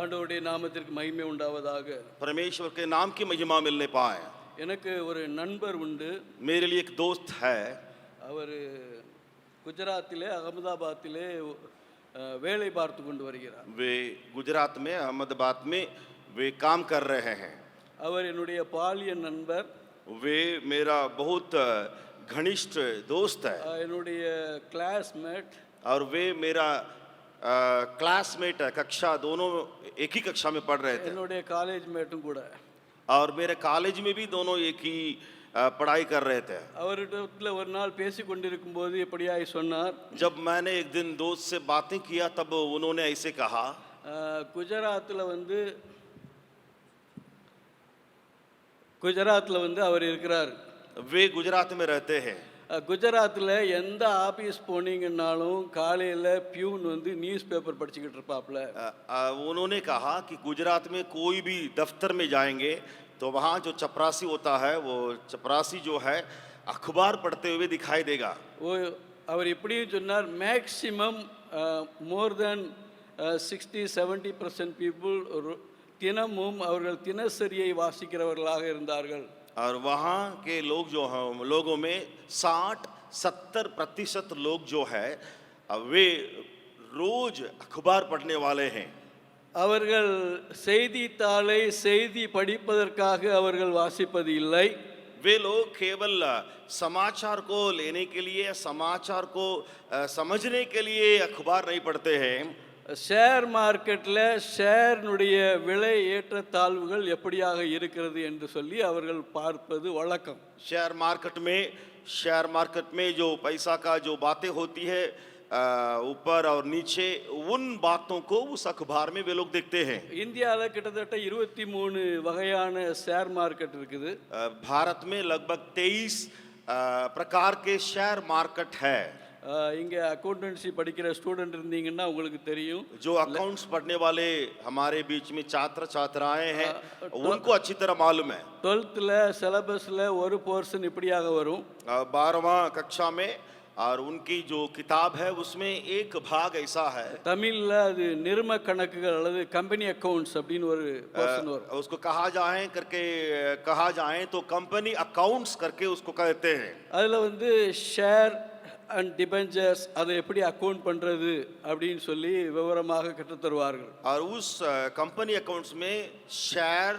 ஆண்டவருடைய நாமத்திற்கு மகிமை உண்டாவதாக. परमेश्वर के नाम की महिमा मिलने पाए। எனக்கு ஒரு நண்பர் உண்டு. मेरे लिए एक दोस्त है, அவர் குஜராத்திலே அகமதாபாத்திலே வேலை பார்த்து கொண்டு வருகிறார். वे गुजरात में अहमदाबाद में वे काम कर रहे हैं। அவர் என்னுடைய பாலிய நண்பர், वे मेरा बहुत घनिष्ठ दोस्त है என்னுடைய கிளாஸ்மேட், और वे मेरा क्लासमेट है। कक्षा दोनों एक ही कक्षा में पढ़ रहे थे என்னுடைய காலேஜ் மேட்டும் கூட. और मेरे कॉलेज में भी दोनों एक ही पढ़ाई कर रहे थे। அவரிடத்துல ஒரு நாள் பேசிக் கொண்டிருக்கும்போது எப்படியாய் சொன்னார், जब मैंने एक दिन दोस्त से बातें किया तब उन्होंने ऐसे कहा, குஜராத்தில் வந்து அவர் இருக்கிறார். वे गुजरात में रहते हैं। குஜராத்தில் எந்த ஆபீஸ் போனீங்கன்னாலும் காலையில் பியூன் வந்து நியூஸ் பேப்பர் படிச்சுக்கிட்டு இருப்பாப்ல. उन्होंने कहा कि गुजरात में कोई भी दफ्तर में जाएंगे तो वहाँ जो चपरासी होता है वो चपरासी जो है अखबार पढ़ते हुए दिखाई देगा। वो அவர் இப்படியும் சொன்னார், மேக்சிமம் மோர் தென் 60-70% பீப்புள் தினமும் அவர்கள் தினசரியை வாசிக்கிறவர்களாக இருந்தார்கள். और वहाँ के लोग जो हैं लोगों में 60-70% लोग जो है वे रोज अखबार पढ़ने वाले हैं। அவர்கள் செய்தித்தாளை செய்தி படிப்பதற்காக அவர்கள் வாசிப்பது இல்லை. वे लोग केवल समाचार को लेने के लिए, समाचार को समझने के लिए अखबार नहीं पढ़ते हैं। ஷேர் மார்க்கெட்டில் ஷேர்னுடைய விலை ஏற்றத்தாழ்வுகள் எப்படியாக இருக்கிறது என்று சொல்லி அவர்கள் பார்ப்பது வழக்கம். शेयर मार्केट में जो पैसा का जो बातें होती है ऊपर और नीचे, उन बातों को उस अखबार में वे लोग देखते हैं। இந்தியாவில் கிட்டத்தட்ட 23 வகையான ஷேர் மார்க்கெட் இருக்குது. भारत में लगभग 23 प्रकार के शेयर मार्केट है। இங்கே அக்கௌண்டன்சி படிக்கிற ஸ்டூடெண்ட் இருந்தீங்கன்னா உங்களுக்கு தெரியும், जो अकाउंट्स पढ़ने वाले हमारे बीच में छात्र छात्राएं हैं उनको अच्छी तरह मालूम है। 12th சிலபஸில் ஒரு போர்ஷன் இப்படியாக வரும், 12वां कक्षा में, और उनकी जो किताब है उसमें एक भाग ऐसा है, தமிழில் அது நிர்ம கணக்குகள் அல்லது கம்பெனி அக்கவுண்ட்ஸ் அப்படின்னு ஒரு போர்ஷன் வரும். उसको कहा जाए तो कंपनी अकाउंट्स करके उसको कहते हैं। அதில் வந்து ஷேர் அண்ட் டிபெஞ்சர்ஸ் அதை எப்படி அக்கௌண்ட் பண்ணுறது அப்படின்னு சொல்லி விவரமாக கற்றுத்தருவார்கள். और उस कंपनी अकाउंट्स में शेयर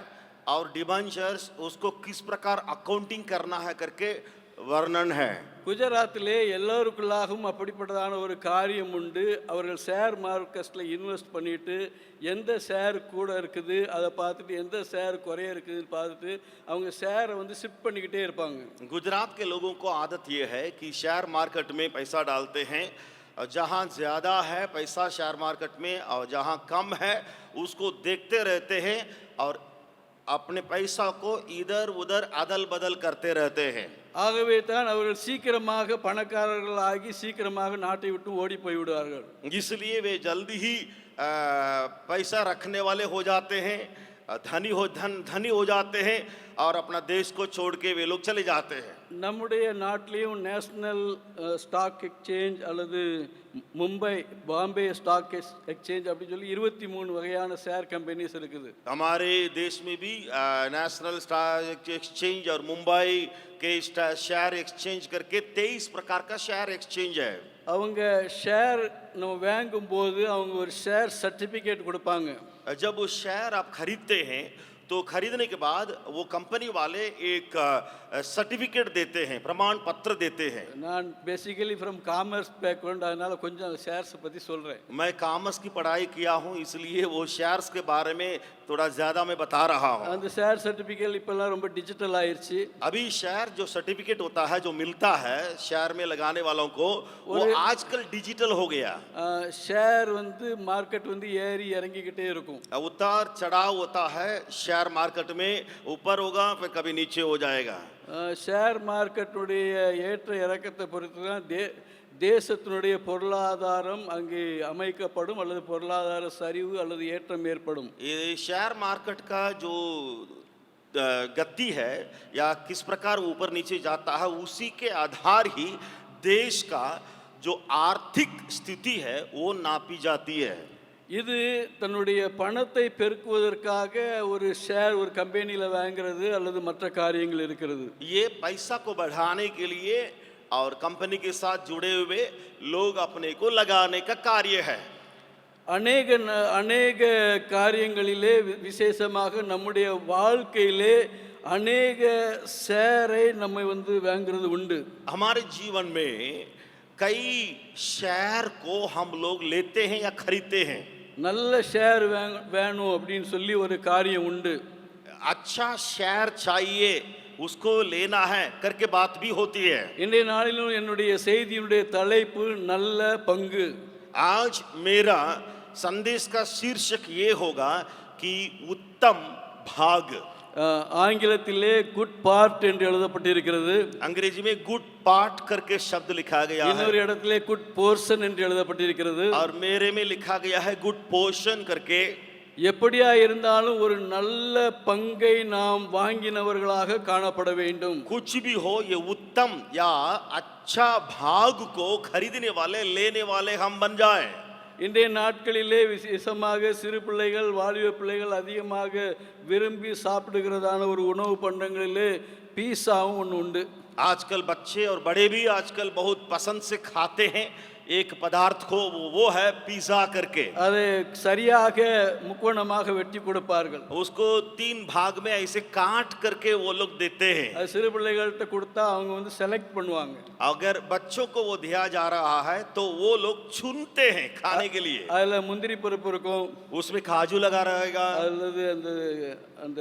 और डिबेंचर्स उसको किस प्रकार अकाउंटिंग करना है करके वर्णन है। குஜராத்திலே எல்லோருக்குள்ளாகவும் அப்படிப்பட்டதான ஒரு காரியம் உண்டு. அவர்கள் ஷேர் மார்க்கெட்டில் இன்வெஸ்ட் பண்ணிட்டு எந்த ஷேர் கூட இருக்குது அதை பார்த்துட்டு எந்த ஷேர் குறைய இருக்குதுன்னு பார்த்துட்டு அவங்க ஷேரை வந்து ஷிஃப்ட் பண்ணிக்கிட்டே இருப்பாங்க. गुजरात के लोगों को आदत ये है कि शेयर मार्केट में पैसा डालते हैं, और जहाँ ज़्यादा है पैसा शेयर मार्केट में और जहाँ कम है उसको देखते रहते हैं और अपने पैसा को इधर उधर अदल बदल करते रहते हैं। ஆகவே தான் அவர்கள் சீக்கிரமாக பணக்காரர்கள் ஆகி சீக்கிரமாக நாட்டை விட்டு ஓடி போய் விடுவார்கள். इसलिए वे जल्दी ही पैसा रखने वाले हो जाते हैं, धनी हो जाते हैं और अपना देश को छोड़ के वे लोग चले जाते हैं। நம்முடைய நாட்டிலேயும் நேஷனல் ஸ்டாக் எக்ஸ்சேஞ்ச் அல்லது மும்பை பாம்பே ஸ்டாக் எக்ஸ்சேஞ்ச் அப்படின்னு சொல்லி 23 வகையான ஷேர் கம்பெனிஸ் இருக்குது. हमारे देश में भी नेशनल स्टॉक एक्सचेंज और मुंबई के शेयर एक्सचेंज करके 23 प्रकार का शेयर एक्सचेंज है। அவங்க ஷேர் நம்ம வாங்கும் போது அவங்க ஒரு ஷேர் சர்டிஃபிகேட் கொடுப்பாங்க. जब वो शेयर आप खरीदते हैं तो खरीदने के बाद वो कंपनी वाले एक सर्टिफिकेट देते हैं, प्रमाण पत्र देते हैं। நான் பேசிக்கலி ஃப்ரம் காமர்ஸ் பேக்ரவுண்ட், அதனால கொஞ்சம் ஷேர்ஸ் பற்றி சொல்கிறேன். मैं कॉमर्स की पढ़ाई किया हूँ, इसलिए वो शेयर्स के बारे में थोड़ा ज़्यादा मैं बता रहा हूँ। அந்த ஷேர் சர்டிஃபிகேட் இப்போல்லாம் ரொம்ப டிஜிட்டல் ஆயிடுச்சு. अभी शेयर जो सर्टिफिकेट होता है जो मिलता है शेयर में लगाने वालों को, वो आजकल डिजिटल हो गया। ஷேர் வந்து மார்க்கெட் வந்து ஏறி இறங்கிக்கிட்டே இருக்கும். उतार चढ़ाव होता है शेयर मार्केट में, ऊपर होगा फिर कभी नीचे हो जाएगा। ஷேர் மார்க்கெட்டுடைய ஏற்ற இறக்கத்தை பொறுத்து தான் தேசத்தினுடைய பொருளாதாரம் அங்கே அமைக்கப்படும் அல்லது பொருளாதார சரிவு அல்லது ஏற்றம் ஏற்படும். ये शेयर मार्केट का जो गति है या किस प्रकार ऊपर नीचे जाता है, उसी के आधार ही देश का जो आर्थिक स्थिति है वो नापी जाती है. இது தன்னுடைய பணத்தை பெருக்குவதற்காக ஒரு ஷேர் ஒரு கம்பெனியில் வாங்குறது அல்லது மற்ற காரியங்கள் இருக்கிறது. ये पैसा को बढ़ाने के लिए और कंपनी के साथ जुड़े हुए लोग अपने को लगाने का कार्य है. அநேக காரியங்களிலே விசேஷமாக நம்முடைய வாழ்க்கையிலே அநேக ஷேரை நம்ம வாங்குறது உண்டு. हमारे जीवन में कई शेयर को हम लोग लेते हैं या खरीदते हैं. நல்ல ஷேர் வேணும் அப்படின்னு சொல்லி ஒரு காரியம் உண்டு. अच्छा शेयर चाहिए उसको लेना है करके बात भी होती है. இன்றைய நாளிலும் என்னுடைய செய்தியினுடைய தலைப்பு நல்ல பங்கு. आज मेरा संदेश का शीर्षक ये होगा कि उत्तम भाग. ஆங்கிலத்திலே குட் பார்ட் என்று எழுதப்பட்டிருக்கிறது. अंग्रेजी में गुड पार्ट करके शब्द लिखा गया है. இன்னொரு இடத்திலே குட் போர்ஷன் என்று எழுதப்பட்டிருக்கிறது. और मेरे में लिखा गया है गुड पोर्शन करके. எப்படியா இருந்தாலும் ஒரு நல்ல பங்கை நாம் வாங்கினவர்களாக காணப்பட வேண்டும். कुछ भी हो ये उत्तम या अच्छा भाग को खरीदने वाले लेने वाले हम बन जाएं. இன்றைய நாட்களிலே விசேஷமாக சிறு பிள்ளைகள் வாலிப பிள்ளைகள் அதிகமாக விரும்பி சாப்பிடுகிறதான ஒரு உணவு பண்டங்களிலே பீஸாவும் ஒன்று உண்டு. आजकल बच्चे और बड़े भी आजकल बहुत पसंद से खाते हैं एक पदार्थ को, वो है पिज़्ज़ा करके. அதை சரியாக முக்கோணமாக வெட்டி கொடுப்பார்கள். उसको 3 भाग में ऐसे काट करके वो लोग देते हैं. அது சிறு பிள்ளைகள்கிட்ட கொடுத்தா அவங்க செலக்ட் பண்ணுவாங்க. अगर बच्चों को वो दिया जा रहा है तो वो लोग चुनते हैं खाने के लिए. அதுல முந்திரி பருப்பு இருக்கும், उसमें काजू लगा रहेगा, அல்லது அந்த அந்த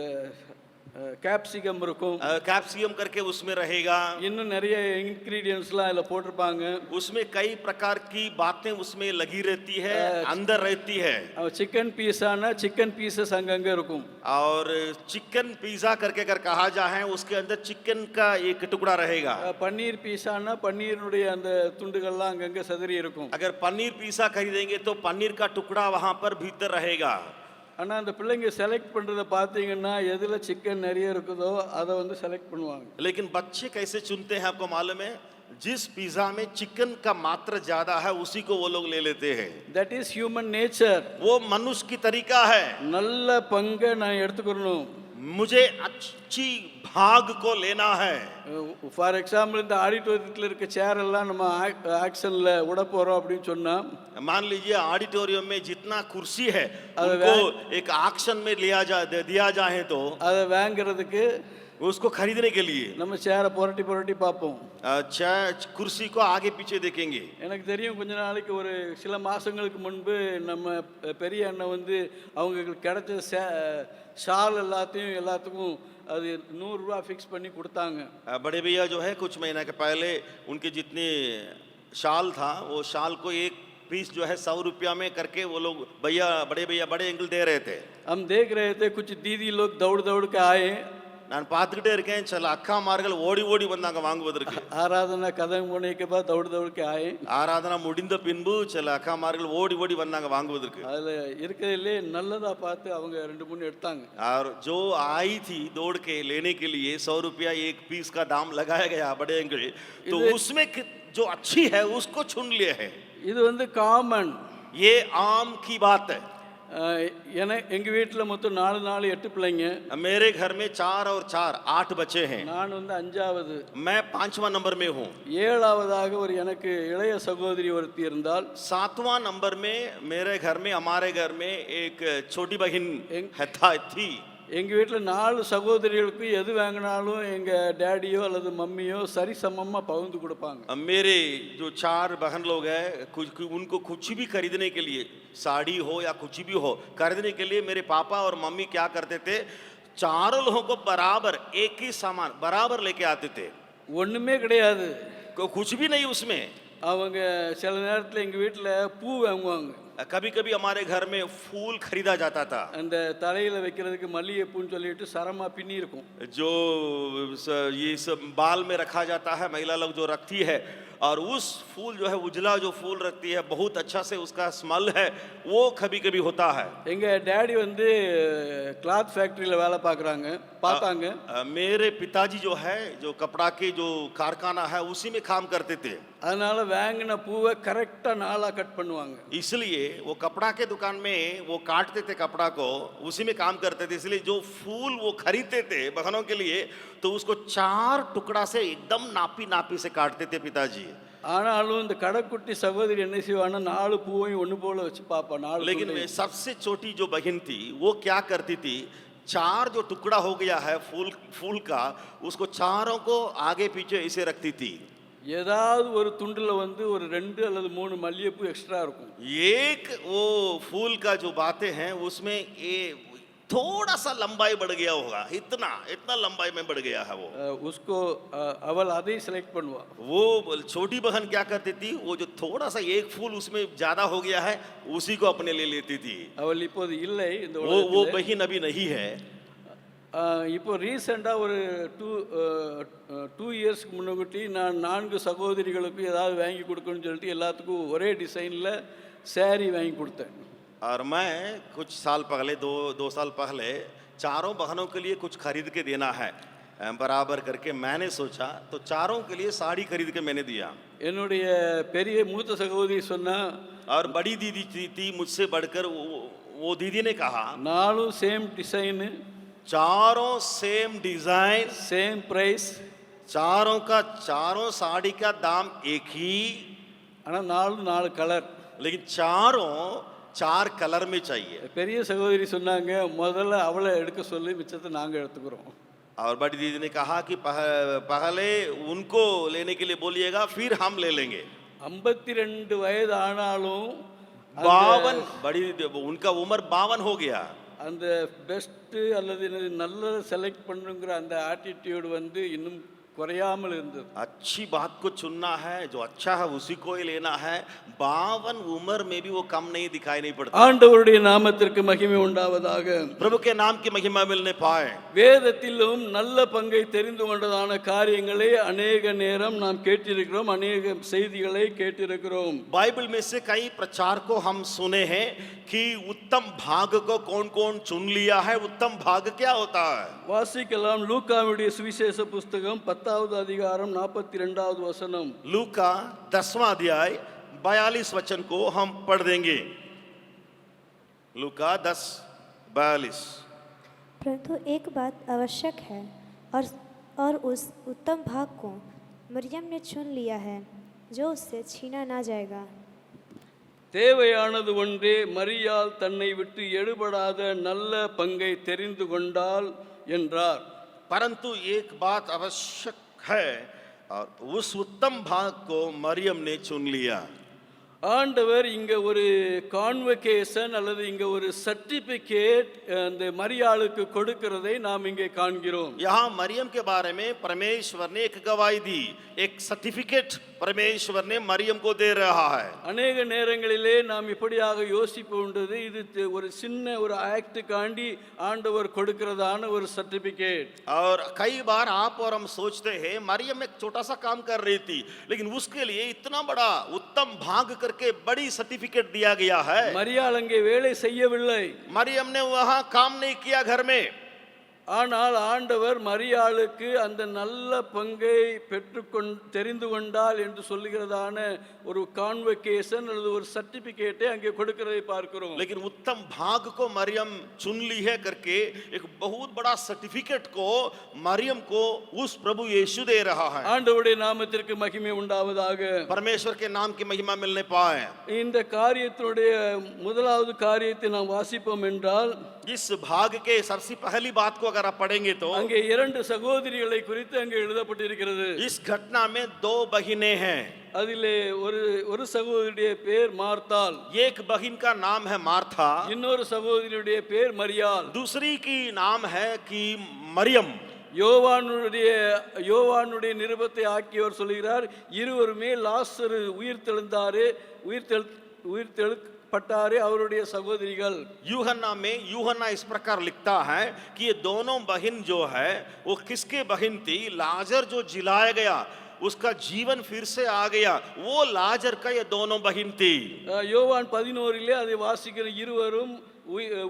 கேப்சிகம் இருக்கும், कैप्सिकम करके उसमें रहेगा. இன்னும் நிறைய இன்கிரீடியன்ட்ஸ்லாம் அதில் போட்டிருப்பாங்க. उसमें कई प्रकार की बातें उसमें लगी रहती है, अंदर रहती है. சிக்கன் பீஸானா சிக்கன் பீசஸ் அங்கங்கே இருக்கும். और चिकन पिज़्ज़ा करके अगर कहा जाए उसके अंदर चिकन का एक टुकड़ा रहेगा. பன்னீர் பீஸானா பன்னீருடைய அந்த துண்டுகள்லாம் அங்கங்கே சிதறி இருக்கும். अगर पनीर पिज़्ज़ा खरीदेंगे तो पनीर का टुकड़ा वहां पर भीतर रहेगा. ஆனால் அந்த பிள்ளைங்க செலக்ட் பண்ணுறத பார்த்தீங்கன்னா எதில் சிக்கன் நிறைய இருக்குதோ அதை செலக்ட் பண்ணுவாங்க. लेकिन बच्चे कैसे चुनते हैं आपको मालूम है? जिस पिज़्ज़ा में चिकन का मात्रा ज्यादा है उसी को वो लोग ले लेते हैं. That is human nature. वो मनुष्य की तरीका है. நல்ல பங்கை நான் எடுத்துக்கணும், मुझे अच्छी भाग को लेना है. ஃபார் எக்ஸாம்பிள் இந்த ஆடிட்டோரியத்தில் இருக்க சேர் எல்லாம் நம்ம ஆக்ஷன்ல விட போறோம் அப்படின்னு சொன்னா, मान लीजिए ऑडिटोरियम में जितना कुर्सी है उनको एक ऑक्शन में दिया जाए तो அதை வாங்குறதுக்கு उसको खरीदने के लिए நம்ம சேரை புரட்டி புரட்டி பார்ப்போம். कुर्सी को आगे पीछे देखेंगे. எனக்கு தெரியும், கொஞ்ச நாளைக்கு ஒரு சில மாசங்களுக்கு முன்பு நம்ம பெரிய அண்ணன் அவங்களுக்கு கிடைச்ச ஷால் எல்லாத்துக்கும் அது 100 ரூபா ஃபிக்ஸ் பண்ணி கொடுத்தாங்க. बड़े भैया जो है कुछ महीना के पहले उनके जितने शाल था वो शाल को एक पीस जो है 100 रुपया में करके वो लोग बड़े भैया बड़े अंकल दे रहे थे. हम देख रहे थे कुछ दीदी लोग दौड़ दौड़ के आए. நான் பார்த்துக்கிட்டே இருக்கேன். சில அக்காமார்கள் ஓடி ஓடி வந்தாங்க வாங்குவதற்கு. ஆராதனா கதம் போனே के बाद दौड़ दौड़ के आए. ஆராதனா முடிந்த பின்பு சில அக்காமார்கள் ஓடி ஓடி வந்தாங்க வாங்குவதற்கு. அதுல இருக்கிறதுல நல்லதா பார்த்து அவங்க 2-3 எடுத்தாங்க. और जो आई थी दौड़ के लेने के लिए 100 रुपया एक पीस का दाम लगाया गया बड़े अंकल, तो उसमें जो अच्छी है उसको चुन लिए है. இது காமன், ये आम की बात है. எங்க வீட்டுல மொத்தம் 4 8 பிள்ளைங்க. मेरे घर में 4 और 4 8 बच्चे हैं. நான் 5வது, मैं 5वां नंबर में हूँ. 7வது ஒரு எனக்கு இளைய சகோதரி ஒருத்தி இருந்தால். 7वां नंबर में मेरे घर में हमारे घर में एक छोटी बहन थी. எங்க வீட்டுல 4 சகோதரிகளுக்கு எது வாங்கினாலும் எங்க டாடியோ அல்லது மம்மியோ சரிசமமா பகிர்ந்து கொடுப்பாங்க. मेरे जो 4 बहन लोग हैं उनको कुछ भी खरीदने के लिए, साड़ी हो या कुछ भी हो खरीदने के लिए मेरे पापा और मम्मी क्या करते थे, चारों लोगों को बराबर एक ही सामान बराबर लेके आते थे. ஒண்ணுமே கிடையாது, कुछ भी नहीं उसमें. அவங்க சில நேரத்துல எங்க வீட்டுல பூ வாங்குவாங்க. कभी कभी हमारे घर में फूल खरीदा जाता था. அந்த தலையில வைக்கிறதுக்கு மல்லிகை பூன்னு சொல்லிட்டு சரமா பின்னி இருக்கும். जो ये सब बाल में रखा जाता है, महिला लोग जो रखती है और उस फूल जो है उजला जो फूल रखती है बहुत अच्छा से उसका स्मेल है वो कभी कभी होता है। எங்கள் டேடி வந்து கிளாத் ஃபேக்ட்ரியில் வேலை பார்த்தாங்க. मेरे पिताजी जो है जो कपड़ा के जो कारखाना है उसी में काम करते थे, அதனால வாங்கின பூவை கரெக்டாக நாளாக கட் பண்ணுவாங்க. इसलिए वो कपड़ा के दुकान में वो काटते थे कपड़ा को, उसी में काम करते थे। इसलिए जो फूल वो खरीदते थे बहनों के लिए तो उसको 4 टुकड़ा से एकदम नापी नापी से काटते थे पिताजी। ஆனாலும் இந்த கடைக்குட்டி சகோதரி என்ன செய்வான்னா 4 பூவையும் ஒன்று போல வச்சு பார்ப்பா. 4 लेकिन सबसे छोटी जो बहन थी वो क्या करती थी, 4 जो टुकड़ा हो गया है फूल का उसको चारों को आगे पीछे ऐसे रखती थी। ஏதாவது ஒரு துண்டில் வந்து ஒரு 2 அல்லது 3 மல்லிகைப்பூ எக்ஸ்ட்ரா இருக்கும். एक वो फूल का जो बातें हैं उसमें ये थोड़ा सा लंबाई बढ़ गया होगा, इतना लंबाई में बढ़ गया है वो। उसको அவள் அதை செலக்ட் பண்ணுவா. वो छोटी बहन क्या करती थी, वो जो थोड़ा सा एक फूल उसमें ज्यादा हो गया है उसी को अपने ले लेती थी। அவள் இப்போது இல்லை இந்த वो உலகத்தில். बहन अभी नहीं है। இப்போ ரீசெண்டாக ஒரு 2 இயர்ஸ்க்கு முன்னாடி நான் 4 சகோதரிகளுக்கு ஏதாவது வாங்கி கொடுக்கணும்னு சொல்லிட்டு எல்லாத்துக்கும் ஒரே டிசைனில் saree வாங்கி கொடுத்தேன். और मैं कुछ साल पहले 2 साल पहले चारों बहनों के लिए कुछ खरीद के देना है बराबर करके मैंने सोचा, तो चारों के लिए साड़ी खरीद के मैंने दिया। என்னுடைய பெரிய மூத்த சகோதரி சொன்னா, और बड़ी दीदी थी मुझसे बढ़कर वो दीदी ने कहा 4 சேம் டிசைனு, चारों सेम डिजाइन, சேம் பிரைஸ், चारों साड़ी का दाम एक ही, ஆனால் 4 கலர். लेकिन चारों 4 कलर में चाहिए। பெரிய சகோதரி சொன்னாங்க முதல்ல அவளை எடுக்க சொல்லி மிச்சத்தை நாங்கள் எடுத்துக்கிறோம். और बड़ी दीदी ने कहा कि पहले उनको लेने के लिए बोलिएगा फिर हम ले लेंगे। 52 வயது ஆனாலும் 52, बड़ी उनका उम्र 52 हो गया। அந்த பெஸ்ட்டு அல்லது நல்ல செலக்ட் பண்ணுங்கிற அந்த ஆட்டிடியூடு வந்து இன்னும் குறையாமல் இருந்தது. अच्छी बात को चुनना है, जो अच्छा है उसी को ही लेना है। 52 उम्र में भी वो कम नहीं दिखाई नहीं पड़ता। ஆண்டவருடைய நாமத்திற்கு மகிமை உண்டாவதாக. प्रभु के नाम की महिमा मिलने पाए। வேதத்திலும் நல்ல பங்கை தெரிந்து கொண்டதான காரியங்களை अनेक நேரம் நாம் கேட்டிருக்கிறோம், अनेक செய்திகளை கேட்டிருக்கிறோம். बाइबल में से कई प्रचार को हम सुने हैं कि उत्तम भाग को कौन-कौन चुन लिया है, उत्तम भाग क्या होता है। வாசிக்கலாம் லூக்காவுடைய சுவிசேஷ புஸ்தகம் 10வது அதிகாரம் 42வது வசனம். लूका 10वां अध्याय 42 वचन को हम पढ़ देंगे। लूका 10:42। परंतु एक बात आवश्यक है और उस उत्तम भाग को मरियम ने चुन लिया है जो उससे छीना ना जाएगा। தேவையானது ஒன்றே, மரியாள் தன்னை விட்டு எடுபடாத நல்ல பங்கை தெரிந்து கொண்டாள் என்றார். परंतु एक बात आवश्यक है और उस उत्तम भाग को मरियम ने चुन लिया। ஆண்டவர் இங்க ஒரு கான்வகேஷன் அல்லது இங்க ஒரு சர்டிபிகேட் அந்த மரியாளுக்கு கொடுக்கிறதை நாம் இங்கே காண்கிறோம். यहाँ मरियम के बारे में परमेश्वर ने एक गवाही दी, एक सर्टिफिकेट परमेश्वर ने मरियम को दे रहा है। அநேக நேரங்களிலே நாம் இப்படியாக யோசிப்போன்றது, இது ஒரு சின்ன ஒரு ஆக்ட் காண்டி ஆண்டவர் கொடுக்கிறதான ஒரு சர்டிபிகேட். और कई बार आप और हम सोचते हैं मरियम एक छोटा सा काम कर रही थी, लेकिन उसके लिए इतना बड़ा उत्तम भाग करके बड़ी सर्टिफिकेट दिया गया है। மரியாள் அங்கே வேலை செய்யவில்லை, मरियम ने वहां काम नहीं किया घर में, ஆனால் ஆண்டவர் மரியாளுக்கு அந்த நல்ல பங்கை தெரிந்து கொண்டால் என்று சொல்லுகிறதான ஒரு கான்வகேஷன் அல்லது ஒரு சர்டிபிகேட்டை அங்கே கொடுக்கிறதை பார்க்கிறோம். लेकिन उत्तम भाग को मरियम चुन ली है करके एक बहुत बड़ा सर्टिफिकेट को मरियम को उस प्रभु यीशु दे रहा है। ஆண்டவருடைய நாமத்திற்கு மகிமை உண்டாவதாக. परमेश्वर के नाम की महिमा मिलने पाए। இந்த காரியத்தினுடைய முதலாவது காரியத்தை நாம் வாசிப்போம் என்றால், इस भाग के सबसे पहली बात को अगर आप पढ़ेंगे तो அங்கே 2 சகோதரிகளை குறித்து அங்கே எழுதப்பட்டிருக்கிறது. इस घटना में 2 बहिनें हैं। அதிலே ஒரு சகோதரியுடைய பேர் மார்த்தாள், एक बहन का नाम है मार्था, இன்னொரு சகோதரியுடைய பேர் மரியாள், दूसरी की नाम है कि मरियम। யோவானுடைய நிருபத்தை ஆக்கியவர் சொல்கிறார், இருவருமே லாசரு உயிர்த்தெழுப்பட்டாரே அவருடைய சகோதரிகள். यूहन्ना में यूहन्ना इस प्रकार लिखता है कि ये दोनों बहन जो है वो किसके बहन थी, लाजर जो जिलाया गया उसका जीवन फिर से आ गया। वो लाजर का ये दोनों बहन थी। யோவான் 11 அதை வாசிக்கிற இருவரும்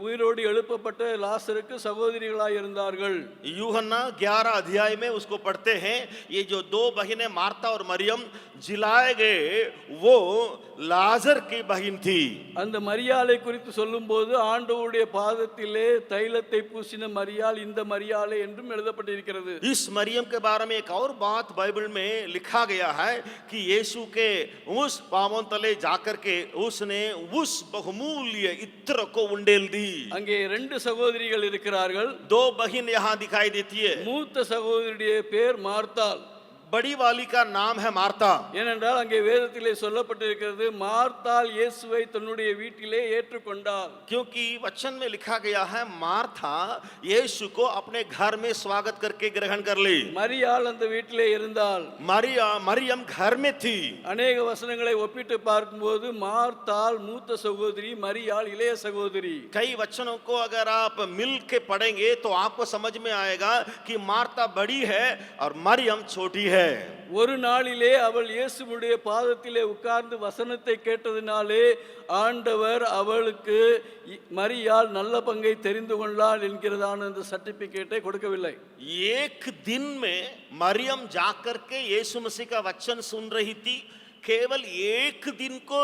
உயிரோடு எழுப்பப்பட்ட லாசருக்கு சகோதரிகளாய் இருந்தார்கள். यूहन्ना 11 अध्याय में उसको पढ़ते हैं, ये जो दो बहनें मार्था और मरियम जिलाए गए वो लाजर की बहन थी। அந்த மரியாளை குறித்து சொல்லும்போது ஆண்டவருடைய பாதத்திலே தைலத்தை பூசின மரியாள் இந்த மரியாளை என்றும் எழுதப்பட்டிருக்கிறது. इस मरियम के बारे में एक और बात बाइबल में लिखा गया है कि यीशु के उस पावन तले जाकर के उसने उस बहुमूल्य इत्र को उंडेल दी। அங்கே ரெண்டு சகோதரிகள் இருக்கிறார்கள். दो बहन यहाँ दिखाई देती है। மூத்த சகோதரியுடைய பேர் மார்த்தாள். बड़ी वाली का नाम है मार्था। ஏனென்றால் அங்கே வேதத்திலே சொல்லப்பட்டிருக்கிறது மார்த்தாள் இயேசுவை தன்னுடைய வீட்டிலே ஏற்றுக்கொண்டாள். क्योंकि वचन में लिखा गया है मार्था यीशु को अपने घर में स्वागत करके ग्रहण कर ली। மரியாள் அந்த வீட்டிலே இருந்தாள். मरियम घर में थी। அநேக வசனங்களை ஒப்பிட்டு பார்க்கும்போது மார்த்தாள் மூத்த சகோதரி, மரியாள் இளைய சகோதரி. कई वचनों को अगर आप मिल के पढ़ेंगे तो आपको समझ में आएगा कि मार्था बड़ी है और मरियम छोटी है। ஒரு நாளிலே அவள் இயேசுவுடைய பாதத்திலே உட்கார்ந்து வசனத்தை கேட்டதினாலே ஆண்டவர் அவளுக்கு மரியாள் நல்ல பங்கை தெரிந்து கொண்டாள் என்கிறதான அந்த சர்டிபிகேட்டை கொடுக்கவில்லை. एक दिन में मरियम जाकर के यीशु मसीह का वचन सुन रही थी। केवल एक दिन को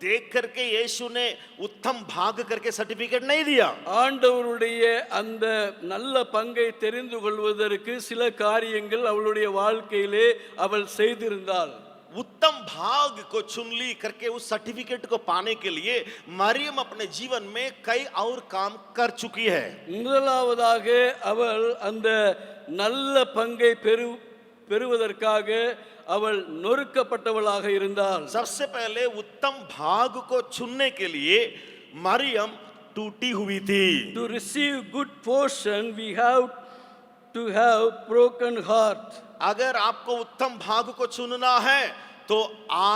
देख करके यीशु ने उत्तम भाग करके सर्टिफिकेट नहीं दिया। ஆண்டவருடைய அந்த நல்ல பங்கை தெரிந்து கொள்வதற்கு சில காரியங்கள் அவளுடைய வாழ்க்கையிலே அவள் செய்திருந்தாள். उत्तम भाग को चुन ली करके उस सर्टिफिकेट को पाने के लिए मरियम अपने जीवन में कई और काम कर चुकी है। முதலாவதாக அவள் அந்த நல்ல பங்கை பெறுவதற்காக அவள் நொறுக்கப்பட்டவளாக இருந்தாள். सबसे पहले उत्तम भाग को चुनने के लिए मरियम टूटी हुई थी। To receive good portion we have to have broken heart. अगर आपको उत्तम भाग को चुनना है तो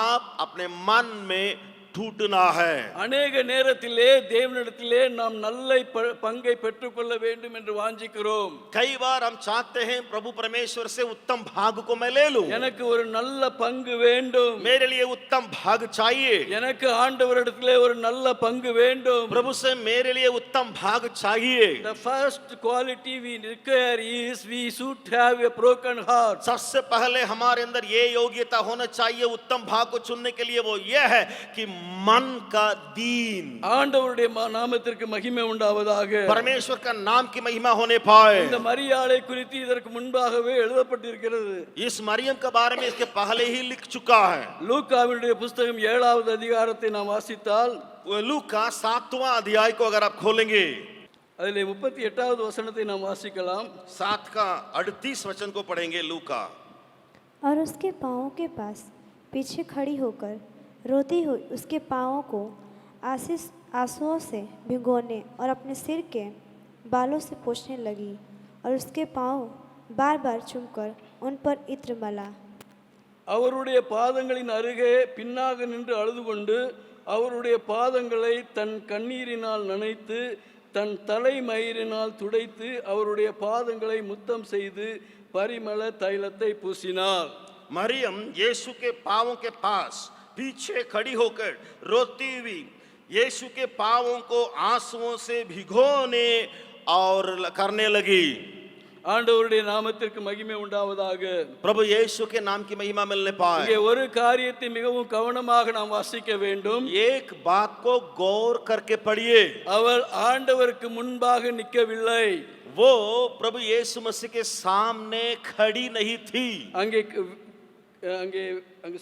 आप अपने मन में टूटना है। அநேக நேரத்திலே தேவனிடத்திலே நாம் நல்ல பங்கை பெற்றுக்கொள்ள வேண்டும் என்று வாஞ்சிக்கிறோம். कई बार हम चाहते हैं प्रभु परमेश्वर से उत्तम भाग को मैं ले लूं। எனக்கு ஒரு நல்ல பங்கு வேண்டும். मेरे लिए उत्तम भाग चाहिए। எனக்கு ஆண்டவரிடத்திலே ஒரு நல்ல பங்கு வேண்டும். प्रभु से मेरे लिए उत्तम भाग चाहिए। The first quality we require is we should have a broken heart. सबसे पहले हमारे अंदर ये योग्यता होना चाहिए उत्तम भाग को चुनने के लिए, वो ये है कि मन का दीन। ஆண்டவருடைய நாமத்திற்கு மகிமை உண்டாவதாக. परमेश्वर का नाम की महिमा होने पाए। இந்த மரியாளை குறித்து இதற்கு முன்பாகவே எழுதப்பட்டிருக்கிறது. इस मरियम के बारे में इसके पहले ही लिख चुका है। லூக்காவினுடைய புத்தகம் 7வது அதிகாரத்தை நாம் வாசித்தால் लूका 7वां अध्याय को अगर आप खोलेंगे அதிலே 38வது வசனத்தை நாம் வாசிக்கலாம். 7 का 38 वचन को पढ़ेंगे लूका। और उसके पाँवों के पास पीछे खड़ी होकर रोती हुई उसके पाँवों को आंसुओं से भिगोने और अपने सिर के बालों से पोंछने लगी और उसके पाँव बार बार चूमकर उन पर इत्र मला। அவருடைய பாதங்களின் அருகே பின்னாக நின்று அழுது கொண்டு அவருடைய பாதங்களை தன் கண்ணீரினால் நனைத்து தன் தலைமயிரினால் துடைத்து அவருடைய பாதங்களை முத்தம் செய்து பரிமள தைலத்தை பூசினார். मरियम यीशु के पांवों के पास पीछे खड़ी होकर रोती हुई यीशु के पांवों को आंसुओं से भिगोने और करने लगी। ஆண்டவருடைய நாமத்திற்கு மகிமை உண்டாவதாக. प्रभु यीशु के नाम की महिमा मिलने पाए। இங்கே ஒரு காரியத்தை மிகவும் கவனமாக நாம் வாசிக்க வேண்டும். एक बात को गौर करके पढ़िए। அவள் ஆண்டவருக்கு முன்பாக நிற்கவில்லை. वो प्रभु यीशु मसीह के सामने खड़ी नहीं थी। அங்கே